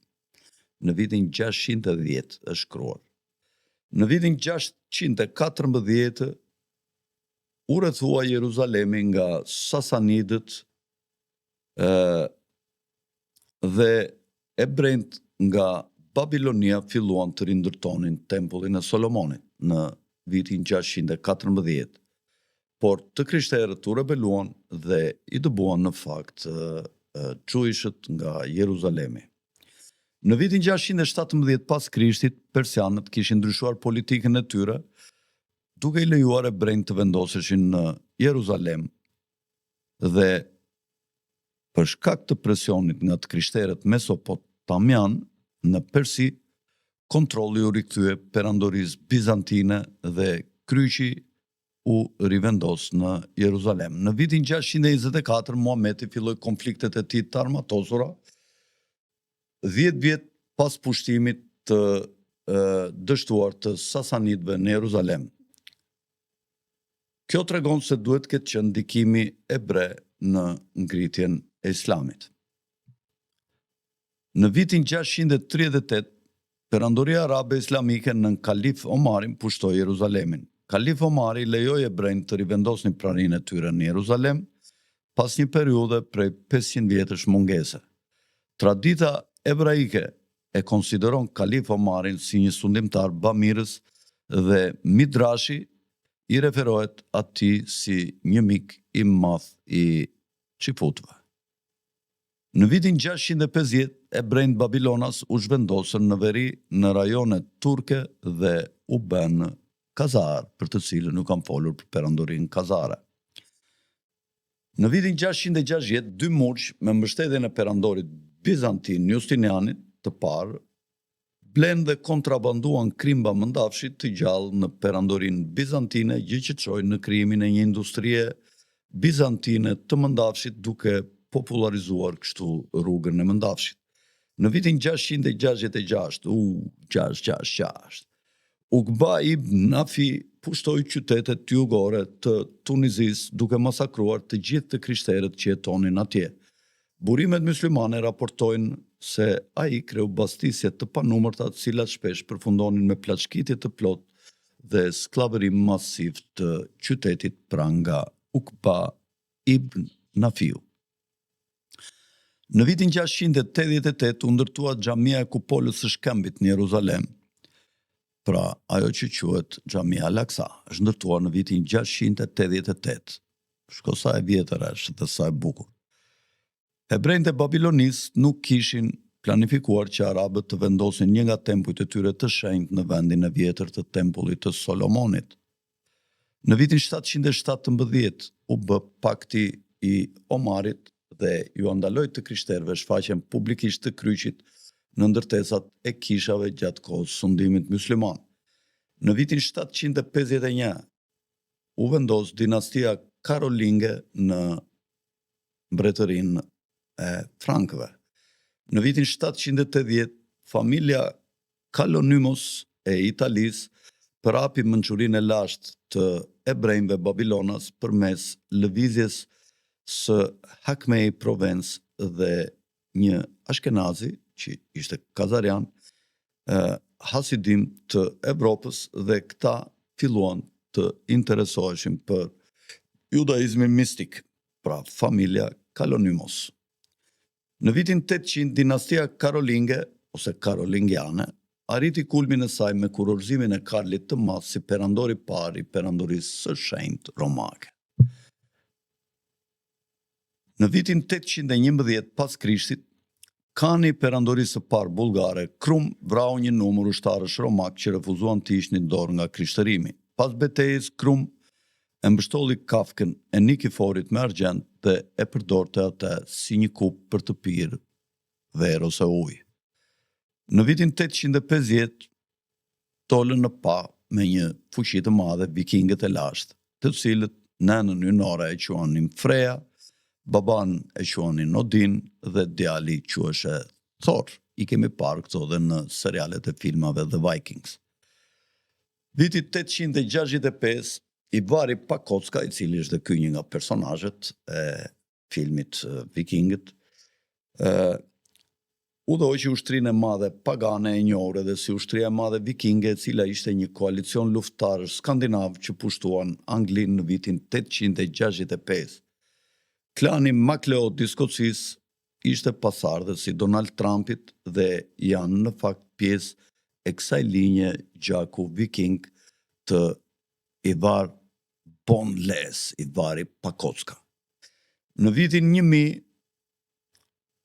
Në vitin 610 është shkruar. Në vitin 614 u rrethua Jeruzalemi nga Sasanidët dhe ebrejt nga Babilonia filluan të rindërtonin tempullin e Solomonit në vitin 614, por të krishterët u rebeluan dhe i dëbuan në fakt çujishët nga Jeruzalemi. Në vitin 617 pas Krishtit, persianët kishin ndryshuar politikën e tyre, duke i lejuar ebrejt të vendoseshin në Jeruzalem dhe për shkak të presionit nga të krishterët mesopotamian në Persi, kontrolli u rikthye perandorisë bizantine dhe kryqi u rivendos në Jeruzalem. Në vitin 624 Muhameti filloi konfliktet e tij të armatosura, 10 vjet pas pushtimit të dështuar të Sasanidëve në Jeruzalem. Kjo tregon se duhet këtë qenë ndikimi ebre në ngritjen e Islamit. Në vitin 638, Perandoria Arabe Islamike në Kalif Omarin pushtoi Jeruzalemin. Kalif Omari lejoi ebrejt të rivendosnin praninë e tyre në Jeruzalem pas një periudhe prej 500 vjetësh mungese. Tradita ebraike e konsideron Kalif Omarin si një sundimtar bamirës dhe Midrashi i referohet atij si një mik i madh i xifutëve. Në vitin 650, ebrejt Babilonas u zhvendosën në veri në rajonet turke dhe u bënë kazar, për të cilën nuk kam folur për perandorinë kazare. Në vitin 660, dy murq me mbështetjen e perandorit bizantin Justinianit të parë blenë dhe kontrabanduan krimba mëndafshit të gjallë në perandorinë bizantine, gjë që çoi në krijimin e një industrie bizantine të mëndafshit, duke popularizuar kështu rrugën e mëndafshit. Në vitin 666, Uqba ibn Nafi pushtoi qytetet jugore të Tunizis duke masakruar të gjithë të krishterët që jetonin atje. Burimet myslimane raportojnë se ai kreu bastisje të panumërta, të cilat shpesh përfundonin me plaçkitje të plotë dhe skllavërim masiv të qytetit pra nga Uqba ibn Nafiu. Në vitin 688 u ndërtua xhamia e kupolës së Shkëmbit në Jeruzalem. Pra, ajo që quhet Xhamia Al-Aqsa, është ndërtuar në vitin 688. Shko sa e vjetër është dhe sa e bukur. Hebrejt e Babilonisë nuk kishin planifikuar që arabët të vendosin një nga tempujt e tyre të shenjtë në vendin e vjetër të tempullit të Solomonit. Në vitin 717 u bë pakti i Omarit dhe ju andaloi të krishterëve shfaqjen publikisht të kryqit në ndërtesat e kishave gjatë kohës sundimit mysliman. Në vitin 751 u vendos dinastia Karolinge në mbretërinë e Frankëve. Në vitin 780 familja Kalonymos e Italisë përapi mençurinë e lashtë të ebrejve Babilonas përmes lëvizjes së Hakmei Provence dhe një ashkenazi, që ishte kazarian, hasidim të Evropës, dhe këta filluan të interesoheshin për judaizmin mistik, pra familja Kalonymos. Në vitin 800, dinastia Karolinge, ose Karolingiane, arriti kulmin e saj me kurorëzimin e Karlit të Madh si perandori i parë i perandorisë së shenjtë romake. Në vitin 811 pas Krishtit, Kani perandorisë së parë bullgare, Krum vrau një numër ushtarësh romak që refuzuan të ishin dorë nga krishtërimi. Pas betejës, Krum e mbështolli kafkën e Nikiforit me argjend dhe e përdorte atë si një kup për të pirë verë ose ujë. Në vitin 850 dolën në pa me një fuqi të madhe vikingët e lashtë, të cilët nënën ynore e quanin Freja, baban e quanin Odin dhe djali quheshe Thor. I kemi parë këto dhe në serialet e filmave The Vikings. Viti 865 i vari Pakocka, i cili është ky një nga personazhet e filmit Vikingët, udhoi që ushtrinë e madhe pagane e njohur edhe si ushtria e madhe vikinge, e cila ishte një koalicion luftarësh skandinav që pushtuan Anglinë në vitin 865. Klani MacLeod i Skocisë ishte pasardhës si Donald Trumpit dhe janë në fakt pjesë e kësaj linje gjaku viking të Ivar Bonles, i vari Pakocka. Në vitin 1000,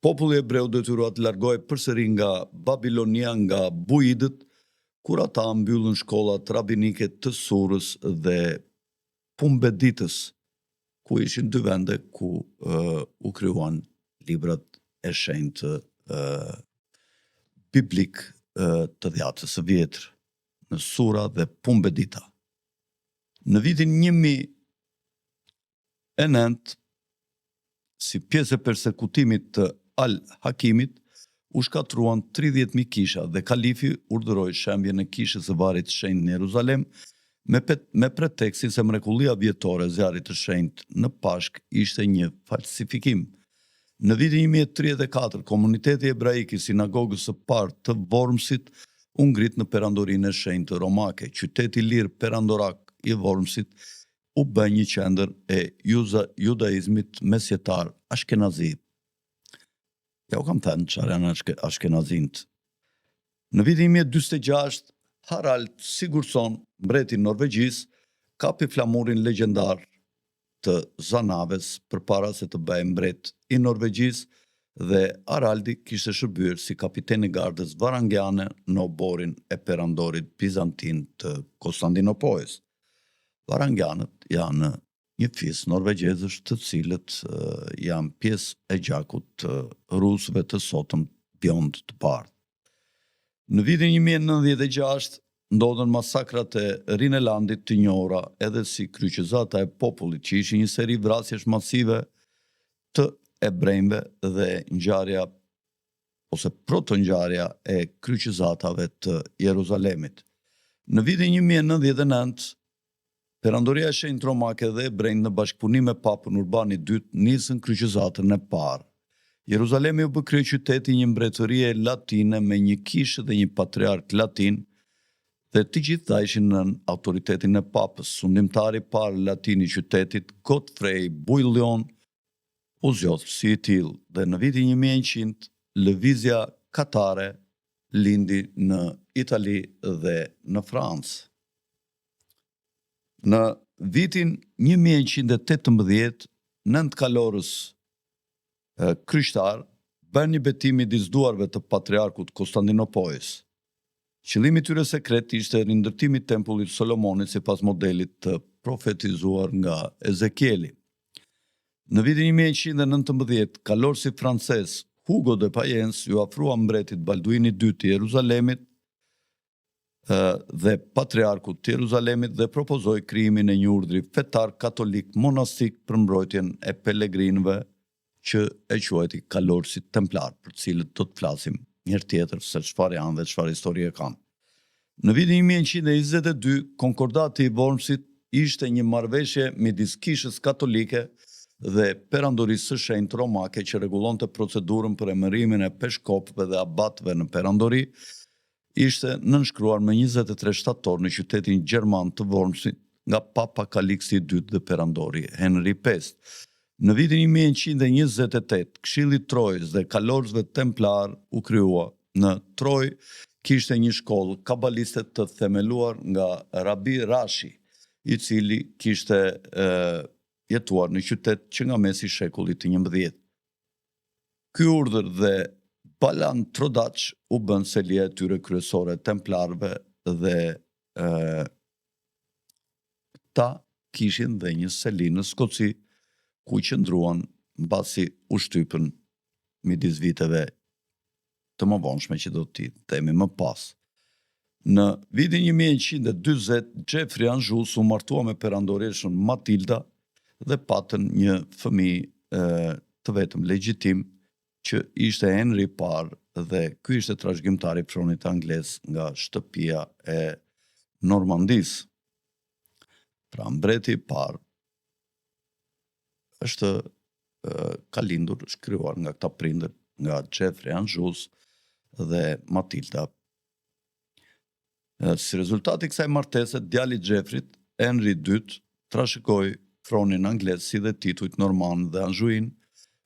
populli hebreu detyrohet të largohej përsëri nga Babilonia, nga Buidët, kur ata mbyllën shkollat rabinike të Surës dhe Pumbeditës, ku ishin dy vende ku u krijuan librat e shenjtë biblik të Dhjatës së Vjetër, në Sura dhe Pumbedita. Në vitin 1009, si pjesë e persekutimit të Al-Hakimit, u shkatruan 30.000 kisha dhe kalifi urdhëroi shembjen e kishës së varit të shenjtë në Jeruzalem me pretekstin se mrekullia vjetore e zjarrit të shenjtë në Pashk ishte një falsifikim. Në vitin 1034, komuniteti hebraik i sinagogës së parë të Wormsit u ngrit në perandorinë e shenjtë romake. Qyteti lirë perandorak i Wormsit u bë një qendër e judaizmit mesjetar ashkenazi. Ja u kam thënë çfarë janë ashkenazint. Në vitin 1046, Harald Sigurdsson, mbreti norvegjis, kapi flamurin legjendar të Zanaves përpara se të bëhej mbret i Norvegjisë, dhe Haraldi kishte shërbyer si kapiten i gardës varangiane në oborin e perandorit bizantin të Konstantinopolës. Varangianët janë një fis norvegjezësh të cilët janë pjesë e gjakut të rusëve të sotëm bjond të bardhë. Në vitin 1096 ndodhen masakrat e Rinelandit të njohura edhe si kryqëzata e popullit, që ishin një seri vrasjesh masive të ebrejve dhe ngjarja ose proto-ngjarja e kryqëzatave të Jeruzalemit. Në vitin 1099, perandoria e shenjtë romake dhe ebrejt në bashkëpunim me Papën Urbani II nisën kryqëzatën e parë. Jeruzalemi u bë kryeqyteti i një mbretërie latine me një kishë dhe një patriark latin, dhe të gjitha ishin në autoritetin e papës. Sundimtari i parë latin i qytetit, Godfrey Bouillon, u zgjodh si i tillë, dhe në vitin 1100 lëvizja katare lindi në Itali dhe në Francë. Në vitin 1118, nëntkalorës kryqtar bën një betim midis duarve të patriarkut Konstantinopolës. Qëllimi i tyre sekret ishte rindërtimi i tempullit Solomonit sipas modelit të profetizuar nga Ezekieli. Në vitin 1119, kalorësi francez Hugo de Payens ju afrua mbretit Balduini II të Jeruzalemit dhe patriarkut të Jeruzalemit dhe propozoi krijimin e një urdhri fetar katolik monastik për mbrojtjen e pelegrinëve, që e quajti kalorësit templar, për cilët do të flasim njëherë tjetër se çfarë janë dhe çfarë histori kanë. Në vitin 1122, konkordati i Wormsit ishte një marrëveshje midis kishës katolike dhe perandorisë së shenjtë romake që rregullonte procedurën për emërimin e peshkopëve dhe abatëve në perandori. Ishte nënshkruar me 23 shtator në qytetin gjerman të Wormsit nga Papa Kaliksi II dhe perandori Henri V. Në vitin 1128, Këshilli i Trojës dhe kalorësve templar u krijua. Në Trojë kishte një shkollë kabaliste të themeluar nga Rabi Rashi, i cili kishte jetuar në qytet që nga mesi i shekullit të 11. Ky urdhër dhe Palan Trodaç u bën selia e tyre kryesore e templarëve dhe ta kishin dhe një seli në Skoci ku qëndruan mbasi u shtypën midis viteve të mëvonshme që do t'i themi më pas. Në vitin 1140, Geoffrey Anjous u martua me perandoreshën Matilda dhe patën një fëmijë të vetëm legjitim që ishte Henry parë dhe ky ishte trashëgimtari i pronit anglez nga shtëpia e Normandisë. Pra mbreti i parë është ka lindur, shkruar nga këta prindër, nga Geoffrey Anjous dhe Matilda. Si rezultati kësaj martese, djali i Geoffreyt, Henry II, trashëgoi tronin anglez si dhe titujt norman dhe Anjouin,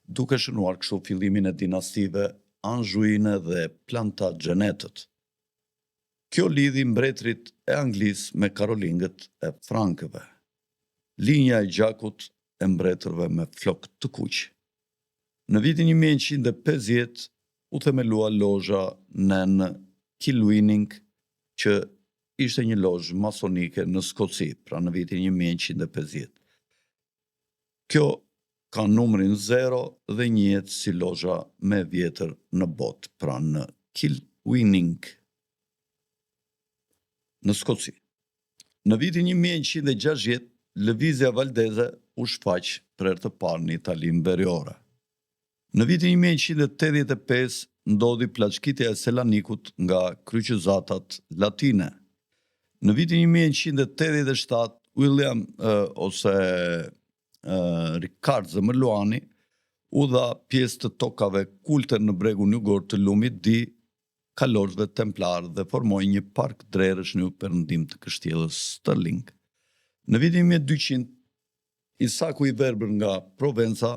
duke shënuar kështu fillimin e dinastive Anjouine dhe Plantagenetët. Kjo lidhi mbretërit e Anglisë me karolingët e Frankëve. Linja e gjakut e mbretërve me flok të kuq. Në vitin 1150 u themelua lozha Nën Kilwinning, që ishte një lozhë masonike në Skoci, pra në vitin 1150. Kjo ka numrin 0 dhe njihet si lozha më e vjetër në botë, pra në Kilwinning në Skoci. Në vitin 1160, lëvizja valdeze u shfaq për herë të parë në Italinë veriore. Në vitin 1185 ndodhi plaçkitja e Selanikut nga kryqëzatat latine. Në vitin 1187 William Ricard Zemërluani u dha pjesë të tokave kulte në bregun jugor të lumit Di kalorësve templar dhe formoi një park drerësh në perëndim të kështjellës Stirling. Në vitin 1200 Isaku i verbër nga Provenca,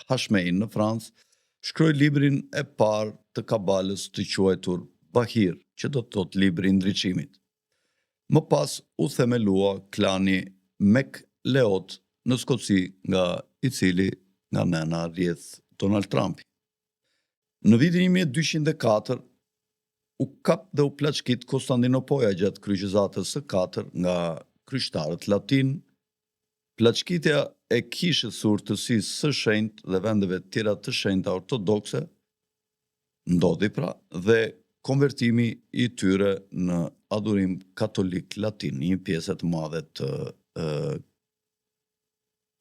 Hashmein në Francë, shkroi librin e parë të kabalës të quajtur Bahir, që do të thotë libri i ndriçimit. Më pas u themelua klani MacLeod në Skoci, nga i cili nga nëna rrjedh Donald Trumpi. Në vitin 1204 u kap dhe u plaçkit Konstantinopoja gjatë kryqëzatës së 4 nga kryqëtarët latin. Plaçkitja e kishës së urtësisë së shenjtë dhe vendeve tjera të shenjta ortodokse ndodhi pra, dhe konvertimi i tyre në adhurim katolik latin, një pjesë të madhe të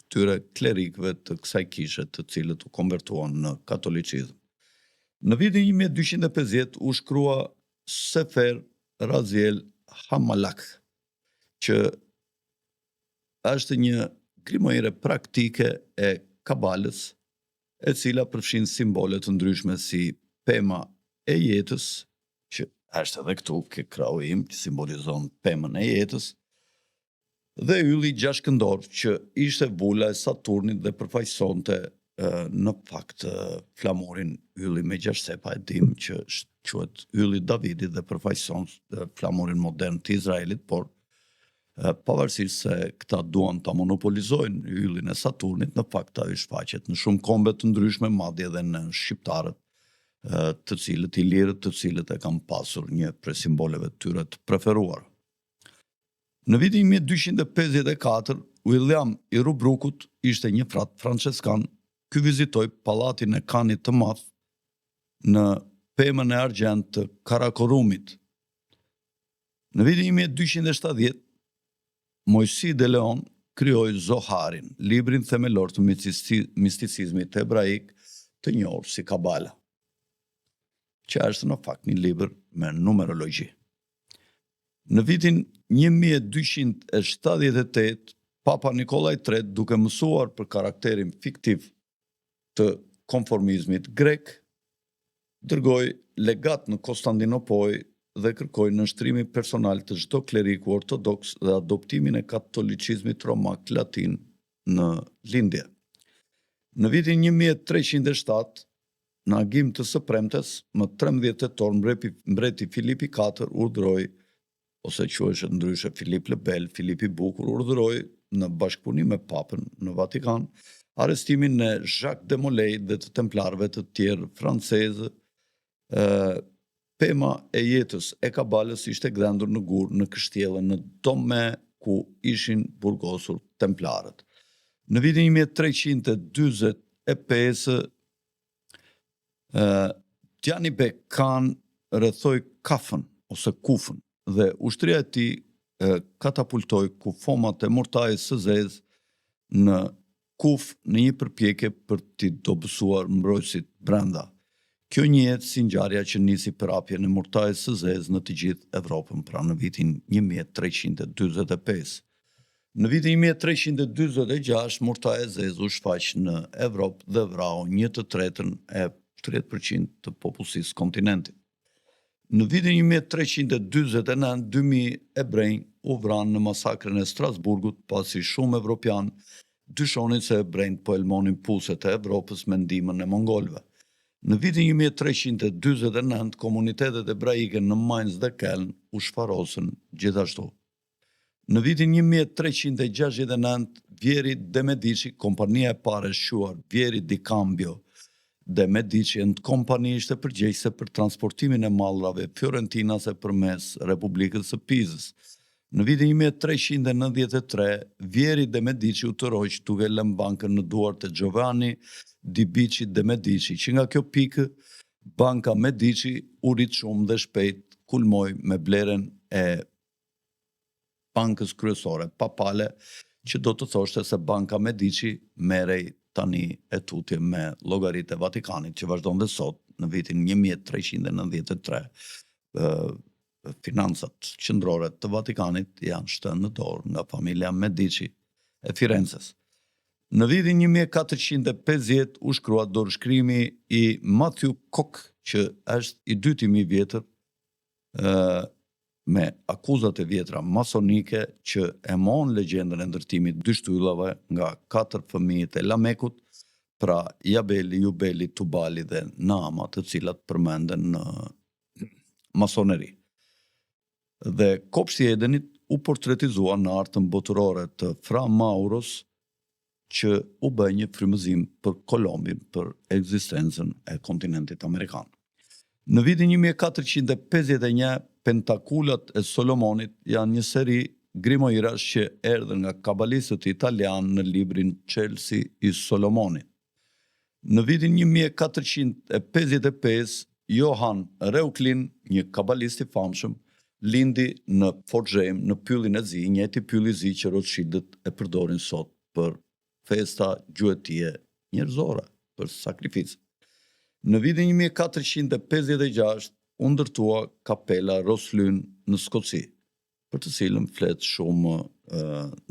tyre klerikëve të kësaj kishe, të cilët u konvertuan në katolicizëm. Në vitin 1250 u shkrua Sefer Raziel Hamalak, që është një grimojre praktike e kabalës, e cila përfshin simbole të ndryshme si pema e jetës, që është edhe këtu ke krau im, që simbolizon pemën e jetës, dhe ylli gjashkëndor, që ishte vula e Saturnit dhe përfaqësonte në fakt flamurin ylli me 6 sepa, e dim që quhet ylli Davidit dhe përfaqëson flamurin modern të Izraelit, por pavarësisht se këta duan ta monopolizojnë yllin e Saturnit, në fakt ai shfaqet në shumë kombe të ndryshme, madje edhe në shqiptarët, të cilët i lirët, të cilët e kanë pasur një prej simboleve të tyre të preferuar. Në vitin 1254, William i Rubrukut ishte një frat franceskan. Ky vizitoi pallatin e Kanit të Madh në pemën e argjend të Karakorumit. Në vitin 1270, Moisi de Leon krijoi Zoharin, librin themelor të misticizmit hebraik të njohur si Kabala, që është në fakt një libër me numerologji. Në vitin 1278, Papa Nikolaj III, duke mësuar për karakterin fiktiv të konformizmit grek, dërgoi legat në Konstantinopoj dhe kërkoi nënshtrim personal të çdo kleriku ortodoks dhe adoptimin e katolicizmit romak latin në lindje. Në vitin 1307, në agim të së premtes, më 13 tetor, mbreti Filipi IV urdhëroi, ose quhej ndryshe Filip le Bel, Filip i Bukur, urdhëroi në bashkëpunim me papën në Vatikan arrestimin e Jacques de Molay dhe të templarëve të tjerë francezë Pema e jetës e Kabalës ishte gdhendur në gur në kështjellën në dome ku ishin burgosur templarët. Në vitin 1345 Gjani Bek Khan rrethoi Kafën ose Kufën dhe ushtria e tij katapultoi kufomat e Murtajës së Zezë në Kuf në një përpjekje për t'i dobësuar mbrojtësit brenda. Kjo njihet si ngjarja që nisi prapjen e Murtajës së Zezë në të gjithë Evropën, pra në vitin 1345. Në vitin 1346 Murtaja e Zezë u shfaq në Evropë dhe vrau 1/3 e 30% të popullsisë kontinentit. Në vitin 1349 2.000 ebrej u vranë në masakrën e Strasburgut pasi shumë evropian dyshonin se ebrejt po elmonin pulset e Evropës me ndihmën e mongolëve. Në vitin 1349 komunitetet ebraike në Mainz dhe Keln u shfarosën gjithashtu. Në vitin 1369 Vjeri de Medici, kompania e parë e quajtur Vjeri di Cambio de Medici and Company, ishte përgjegjëse për transportimin e mallrave fiorentinase përmes Republikës së Pizës. Në vitin 1393 Vjeri de Medici u tërhoq duke lënë bankën në duart e Giovanni di Bici de Medici, që nga kjo pikë banka Medici u rrit shumë dhe shpejt kulmoi me blerjen e bankës kryesore papale, që do të thoshte se banka Medici merrej tani e tutje me llogaritë e Vatikanit, që vazhdon dhe sot në vitin 1393. Financat qendrore të Vatikanit janë shtënë në dorë nga familja Medici e Firenzës. Në vitin 1450 u shkrua dorëshkrimi i Matthew Koch, që është i dyti më i vjetër me akuzat e vjetra masonike, që e mohon legjendën e ndërtimit dy shtyllave nga 4 fëmijët e Lamekut, pra Jabeli, Jubeli, Tubali dhe Naama, të cilat përmenden në masoneri. Dhe kopshti i Edenit u portretizua në artën botërore të Fra Mauros, që u bë një frymëzim për Kolombin, për ekzistencën e kontinentit amerikan. Në vitin 1451 Pentakulat e Solomonit janë një seri grimoirash që erdhën nga kabalistët italian në librin Çelësi i Solomonit. Në vitin 1455 Johan Reuklin, një kabalist i famshëm, lindi në Forxheim, në pyllin e zi, njëjti pyll i zi që Rothschildët e përdorin sot për festa gjuetie njerëzore, për sakrificë. Në vitin 1456 u ndërtua kapela Roslyn në Skoci, për të cilën flet shumë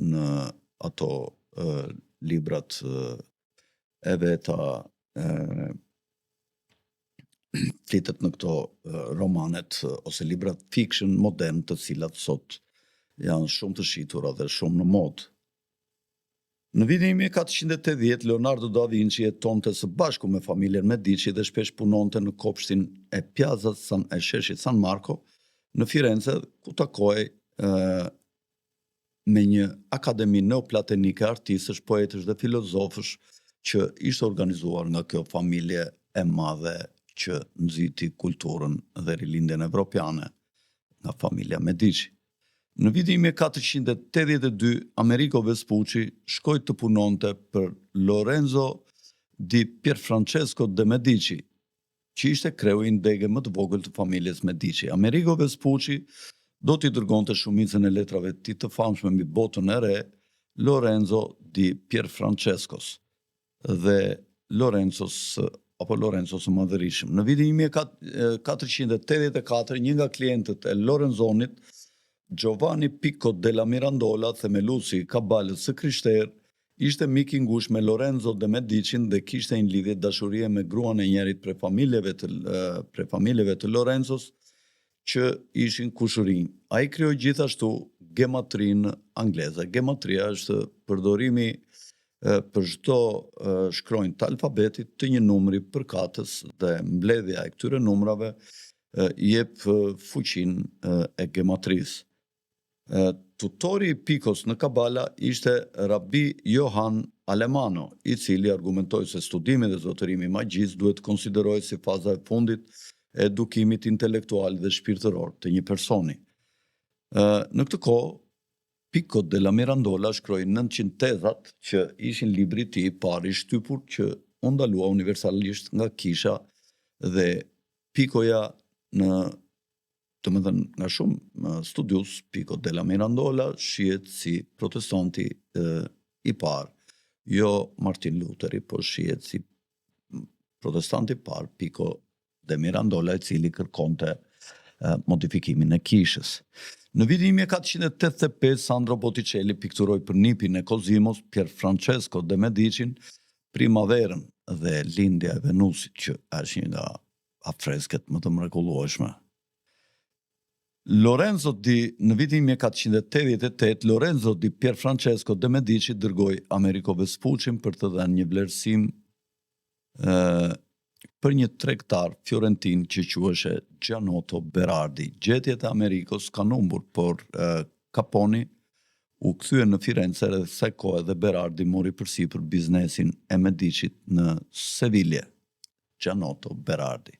në ato librat e veta, flitet në këto romanet ose librat fiction modern, të cilat sot janë shumë të shitura dhe shumë në modë. Në vitin 1480 Leonardo da Vinci jetonte së bashku me familjen Medici dhe shpesh punonte në kopshtin e Piazzat e sheshit San Marco në Firenze, ku takoi me një akademi neoplatonike artistësh, poetësh dhe filozofësh që ishte organizuar nga kjo familje e madhe që nxiti kulturën dhe rilindjen evropiane nga familja Medici. Në vitin 1482 Amerigo Vespucci shkoi të punonte për Lorenzo di Pierfrancesco de Medici, që ishte kreu i ndege më të vogël të familjes Medici. Amerigo Vespucci do t'i dërgonte shumicën e letrave të tij të famshme mbi botën e re Lorenzo di Pierfrancescos dhe Lorenzo së Madhërisëm. Në vitin 1484 një nga klientët e Lorenzonit, Giovanni Pico della Mirandola, themeluesi i kabalës së krishterë, ishte mik i ngushtë me Lorenzo de Medicin dhe kishte një lidhje dashurie me gruan e njerit prej familjeve të Lorenzos, që ishin kushërinj. Ai krijoi gjithashtu gematrinë angleze. Gematria është përdorimi për çdo shkronjë të alfabetit të një numri përkatës, dhe mbledhja e këtyre numrave jep fuqinë e gematrisë. Tutori i Picos në Kabala ishte Rabi Johan Alemano, i cili argumentoi se studimi dhe zotërimi i magjisë duhet konsiderohet si faza e fundit edukimit intelektual dhe shpirtëror të një personi. Në këtë kohë, Pico della Mirandola shkroi 900 tezat që ishin libri i tij pari shtypur që u ndalua universalisht nga kisha dhe Picoja nga shumë studius, Pico della Mirandola shihet si protestanti i parë, jo Martin Lutheri, po shihet si protestanti i parë, Pico de Mirandola, i cili kërkonte modifikimin e kishës. Në vitin 1485, Sandro Botticelli pikturoi për nipin e Cosimo's Pier Francesco de Medicin Primaverën dhe lindja e Venusit, që është një nga afresket më të mrekullueshme. Në vitin 1488, Lorenzo di Pier Francesco de Medici dërgoi Amerigo Vespucci për të dhënë një vlerësim për një tregtar fiorentin që quhej Gianotto Berardi. Gjetjet e Amerikos kanë humbur, por Caponi u kthye në Firenze dhe kësaj kohe dhe Berardi mori përsipër biznesin e Medicit në Sevilla. Gianotto Berardi.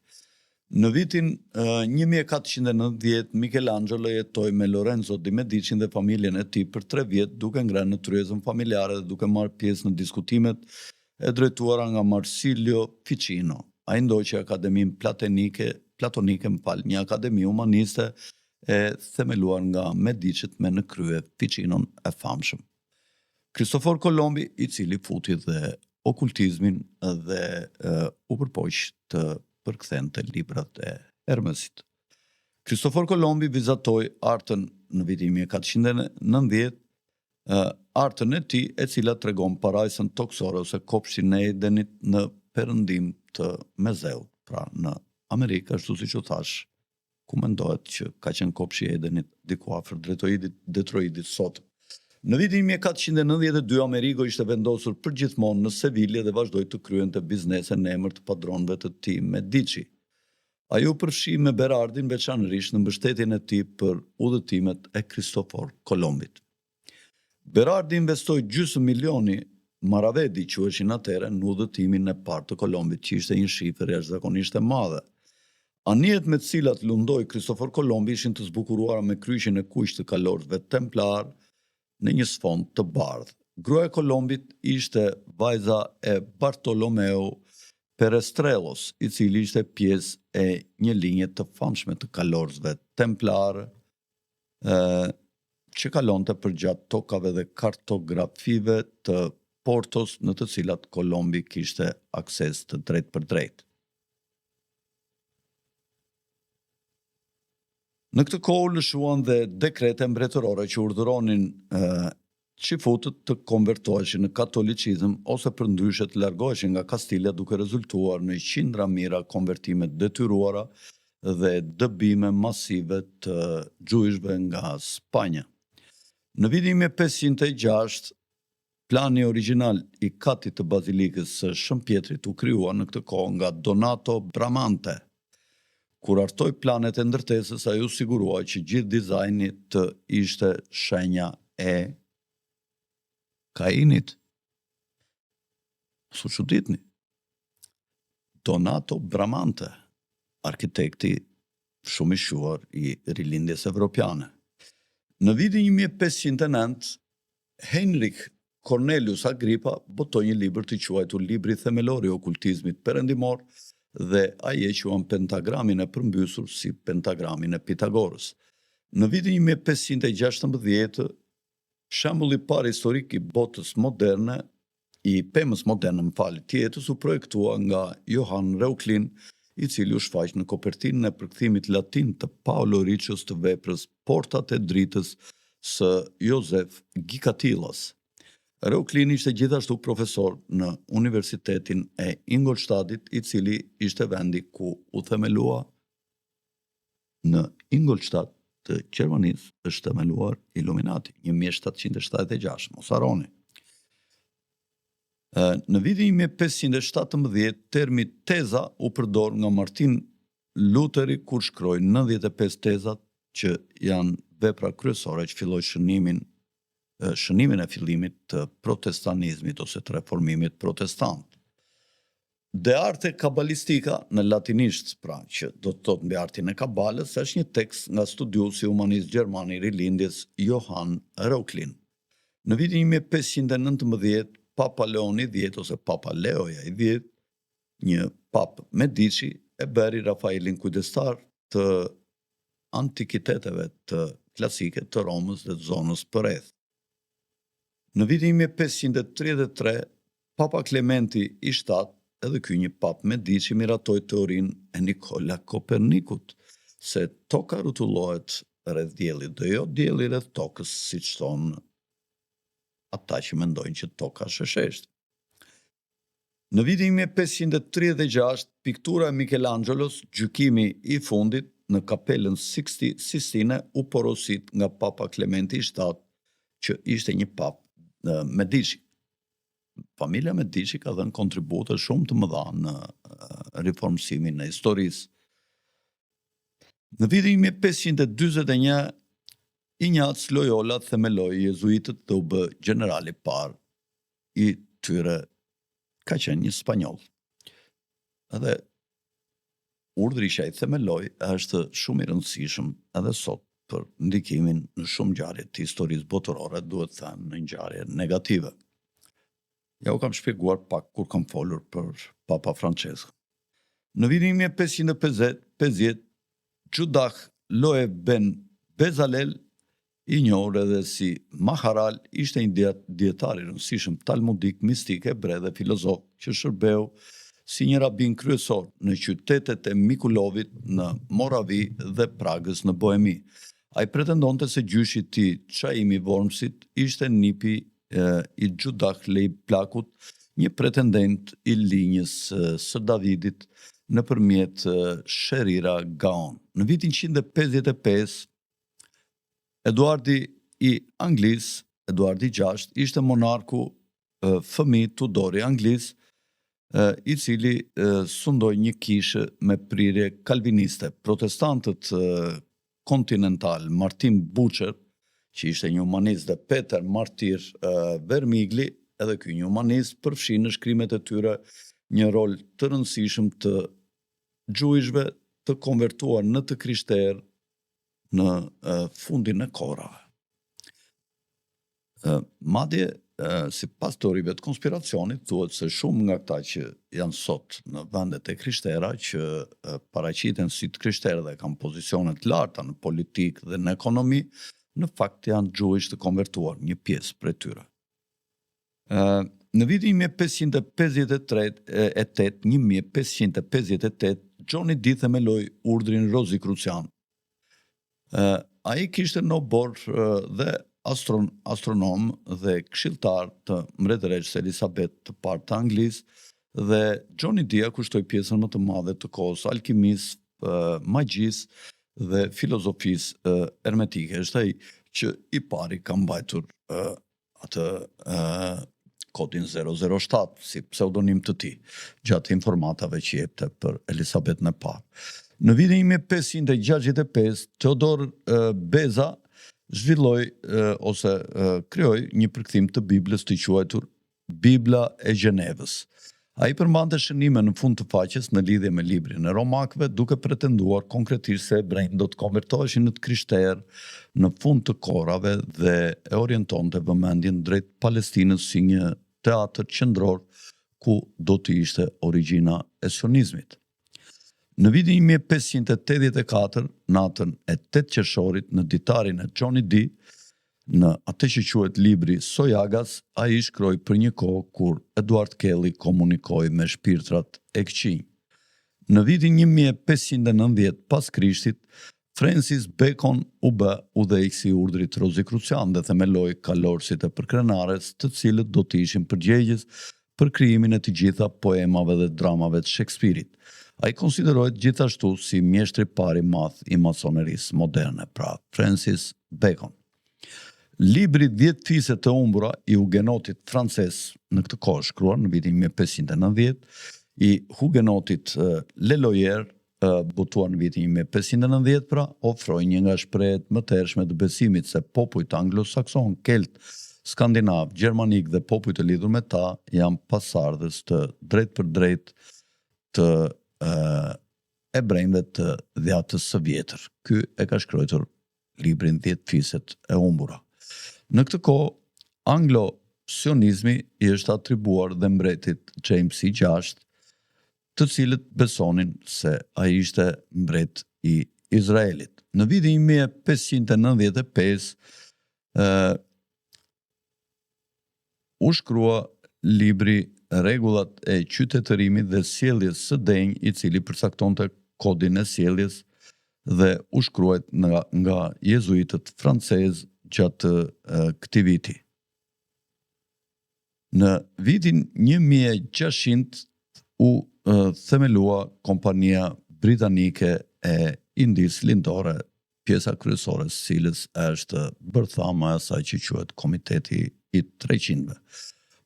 Në vitin 1490, Michelangelo jetoi me Lorenzo di Medicin dhe familjen e tij për 3 vjet, duke ngrënë në tryezën familjare dhe duke marrë pjesë në diskutimet e drejtuara nga Marsilio Ficino. Ai ndoqi Akademinë Platonike, një akademi humaniste e themeluar nga Medicit me në krye Ficinon e famshëm. Kristofor Kolombi, i cili futi dhe okultizmin dhe u përpoq të përkthente librat e Hermesit. Kristofor Kolombi vizatoi artën në vitin 1490, artën e tij e cila tregon parajsën toksore ose kopshtin e Edenit në perëndim të Mezeut, pra në Amerikë, ashtu siç u thash, ku mendohet që ka qenë kopshti i Edenit diku afër Detroitit sot. Në vitin 1492, Amerigo ishte vendosur përgjithmonë në Sevilla dhe vazhdoi të kryente biznese në emër të padronëve të tij Medici. Ai u përfshi me Berardin veçanërisht në mbështetjen e tij për udhëtimet e Kristofor Kolombit. Berardi investoi $500,000 maravedi quheshin atëherë në udhëtimin e parë të Kolombit, që ishte një shifër jashtëzakonisht e madhe. Anijet me të cilat lundoi Kristofor Kolombi ishin të zbukuruara me kryqin e kuq të kalorësve templar në një sfond të bardhë. Gruaja e Kolombit ishte vajza e Bartolomeu Perestrellos, i cili ishte pjesë e një linje të famshme të kalorësve templar, që kalonte përgjatë tokave dhe kartografive të Portos, në të cilat Kolombi kishte akses të drejt për drejt. Në këtë kohë lëshuan dhe dekrete mbretërore që urdhëronin qifutët të konvertoheshin në katolicizëm ose përndryshe të largoheshin nga Kastilja, duke rezultuar në qindra mijëra konvertime detyruara dhe dëbime masive të gjujshve nga Spanja. Në vitin 1506, plani origjinal i katit të bazilikës së Shëmpjetrit u krijua në këtë kohë nga Donato Bramante. Kur artoi planet e ndërtesës, ai u sigurua që gjithë dizajni të ishte shenja e Kainit. Su çuditni. Donato Bramante, arkitekti shumë i shuar i rilindjes evropiane. Në vitin 1509, Heinrich Cornelius Agrippa botoi një libër të quajtur Libri themelor i okultizmit perëndimor dhe ai e quan pentagramin e përmbysur si pentagramin e Pitagorës. Në vitin 1516, shembulli i parë historik i botës moderne, i pemës moderne të jetës, u projektua nga Johann Reuchlin, i cili u shfaq në kopertinën e përkthimit latin të Paolo Riccios të veprës Portat e dritës së Josef Gikatilas. Reuchlin ishte gjithashtu profesor në Universitetin e Ingolstadtit, i cili ishte vendi ku u themelua në Ingolstadt të Gjermanisë është themeluar Illuminati, 1776, mos harroni. Në vitin 1517, termi teza u përdor nga Martin Lutheri kur shkroi 95 tezat që janë vepra kryesore që filloi shënimin e fillimit të protestanizmit ose të reformimit protestant. De arte kabalistika në latinisht, pra, që do të thotë mbi artin e kabalës, është një tekst nga studiusi humanist gjerman i rilindjes Johann Reuchlin. Në vitin 1519, Papa Leoni X ose Papa Leoja i 10, një pap Medici, e bëri Rafaelin kujdestar të antikiteteve të klasike të Romës dhe të zonës përreth. Në vitin 1533, Papa Klementi i 7, edhe ky një pap Medici, miratoi teorinë e Nikola Kopernikut, se toka rrotullohet rreth diellit dhe jo dielli rreth tokës, siç thonë ata që mendojnë që toka është e sheshtë. Në vitin 1536, piktura e Michelangelos, Gjykimi i fundit, në kapelën Sistine u porosit nga Papa Klementi i 7, që ishte një pap Medici. Familja Medici ka dhënë kontribute shumë të mëdha në riformësimin e historisë. Në vitin 1541, Ignac Loyola themeloi jezuitët dhe u bë generali parë i tyre, ka qenë një spanjoll. Edhe urdhri që ai themeloi është shumë i rëndësishëm edhe sot për ndikimin në shumë ngjarje të historisë botërore, duhet thënë në ngjarje negative. Ja u kam shpjeguar pak kur kam folur për Papa Francesco. Në vitin 1550, Gjudah Loe ben Bezalel, i njohur edhe si Maharal, ishte një dietar i rëndësishëm talmudik, mistik, hebre dhe filozof që shërbeu si një rabin kryesor në qytetet e Mikulovit në Moravi dhe Pragës në Bohemi. Ai pretendonte se gjyshi i tij, Çaimi Wormsit, ishte nipi i Gjudah Lej Plakut, një pretendent i linjës së Davidit nëpërmjet Sherira Gaon. Në vitin 155, Eduardi i Anglis, Eduardi VI, ishte monarku fëmijë Tudori Anglis, i cili sundoi një kishë me prirje kalviniste. Protestantët kontinental, Martin Bucer, që ishte një humanist, dhe Peter Martir Vermigli, edhe ky një humanist, përfshin në shkrimet e tyre një rol të rëndësishëm të gjujshve të konvertuar në të krishterë në fundin e kohërave. Madje, sipas teorive të konspiracionit, thuhet se shumë nga këta që janë sot në vendet e krishtera, që paraqiten si të krishterë dhe kanë pozicione të larta në politikë dhe në ekonomi, në fakt janë gjujsh të konvertuar, një pjesë prej tyre. Në vitin 1558, Johnny D themeloi urdhrin Rosicrucian. Ai kishte në borë dhe astronom dhe këshilltar të mbretëresës Elisabet të parë të Anglisë, dhe Johnny D kushtoi pjesën më të madhe të kohës alkimisë, magjisë dhe filozofisë hermetike. Është ai që i pari ka mbajtur atë kodin 007 si pseudonim të tij, gjatë informatave që jepte për Elisabet në parë. Në vitin 1565, Teodor Beza zhvilloi ose krijoi një përkthim të Biblës të quajtur Bibla e Gjenevës. Ai përmbante shënime në fund të faqes në lidhje me librin e Romakëve, duke pretenduar konkretisht se hebrejtë do të konvertoheshin në të krishterë në fund të kohërave dhe e orientonte vëmendjen drejt Palestinës si një teatër qendror ku do të ishte origjina e sionizmit. Në vitin 1584, natën e 8 qershorit, në ditarin e Johnny D, në atë që quhet libri Sojagas, ai shkroi për një kohë kur Edward Kelly komunikoi me shpirtrat e këqij. Në vitin 1590 pas Krishtit, Francis Bacon u bë udhëheqësi i urdhrit Rosicrucian dhe themeloi kalorësit e përkrenares, të cilët do të ishin përgjegjës për krijimin e të gjitha poemave dhe dramave të Shakespeare-it. Ai konsiderohet gjithashtu si mjeshtri i parë i madh i masonerisë moderne, pra Francis Bacon. Libri 10 fise të humbura i hugenotit francez, në këtë kohë shkruar në vitin 1590, i hugenotit Leloyer, botuar në vitin 1590, pra ofroi një nga shprehjet më të hershme të besimit se popujt anglosakson, kelt, skandinav, gjermanik dhe popujt e lidhur me ta janë pasardhës të drejt për drejt të ebrejve të dhjatës së vjetër. Ky e ka shkruar librin 10 fiset e humbura. Në këtë kohë, anglo-sionizmi i është atribuar dhe mbretit James VI, të cilët besonin se ai ishte mbret i Izraelit. Në vitin 1595 u shkrua libri Rregullat e qytetërimit dhe sjelljes së denj, i cili përcaktonte kodin e sjelljes dhe u shkruhet nga jezuitët francezë gjatë këtij viti. Në vitin 1600 u themelua kompania britanike e Indisë Lindore, pjesa kryesore së cilës është bërthama e asaj që quhet Komiteti i 300-ve.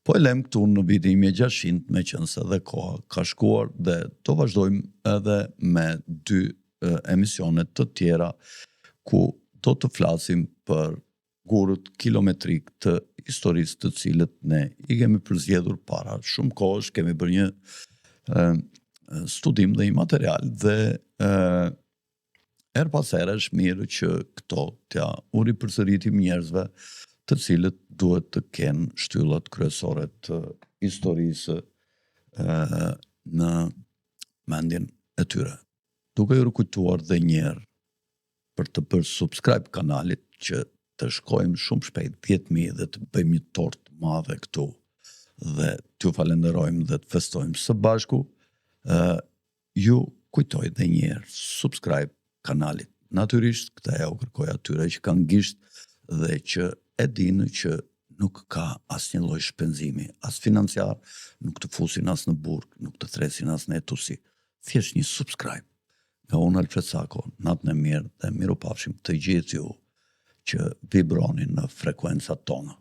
Po e lem këtu në vitin 1600, me qenë se dhe koha ka shkuar, dhe do vazhdojmë edhe me 2 emisionet të tjera ku do të flasim për gurët kilometrik të historisë, të cilët ne i kemi përzgjedhur para shumë kohësh, kemi bërë një studim dhe një material, dhe her pas here është mirë që këto t'ja u ripërsëritim njerëzve të cilët duhet të kenë shtyllat kryesore të historisë në mendjen e tyre. Duke ju rikujtuar dhe njerë për të bërë subscribe kanalit, që të shkojmë shumë shpejt 10.000 dhe të bëjmë një tort madhe këtu, dhe t'ju falenderojmë dhe të festojmë së bashku, ju kujtoj dhe njerë subscribe kanalit. Natyrisht, këta ja u kërkoj atyre që kanë gisht dhe që e dinë që nuk ka asnjë lloj shpenzimi, as financiar, nuk të fusin as në burg, nuk të thresin as në etusi. Thjesht një subscribe. Nga unë Alfred Sako, natën e mirë dhe mirupafshim të gjithë ju që vibroni në frekuencat tona.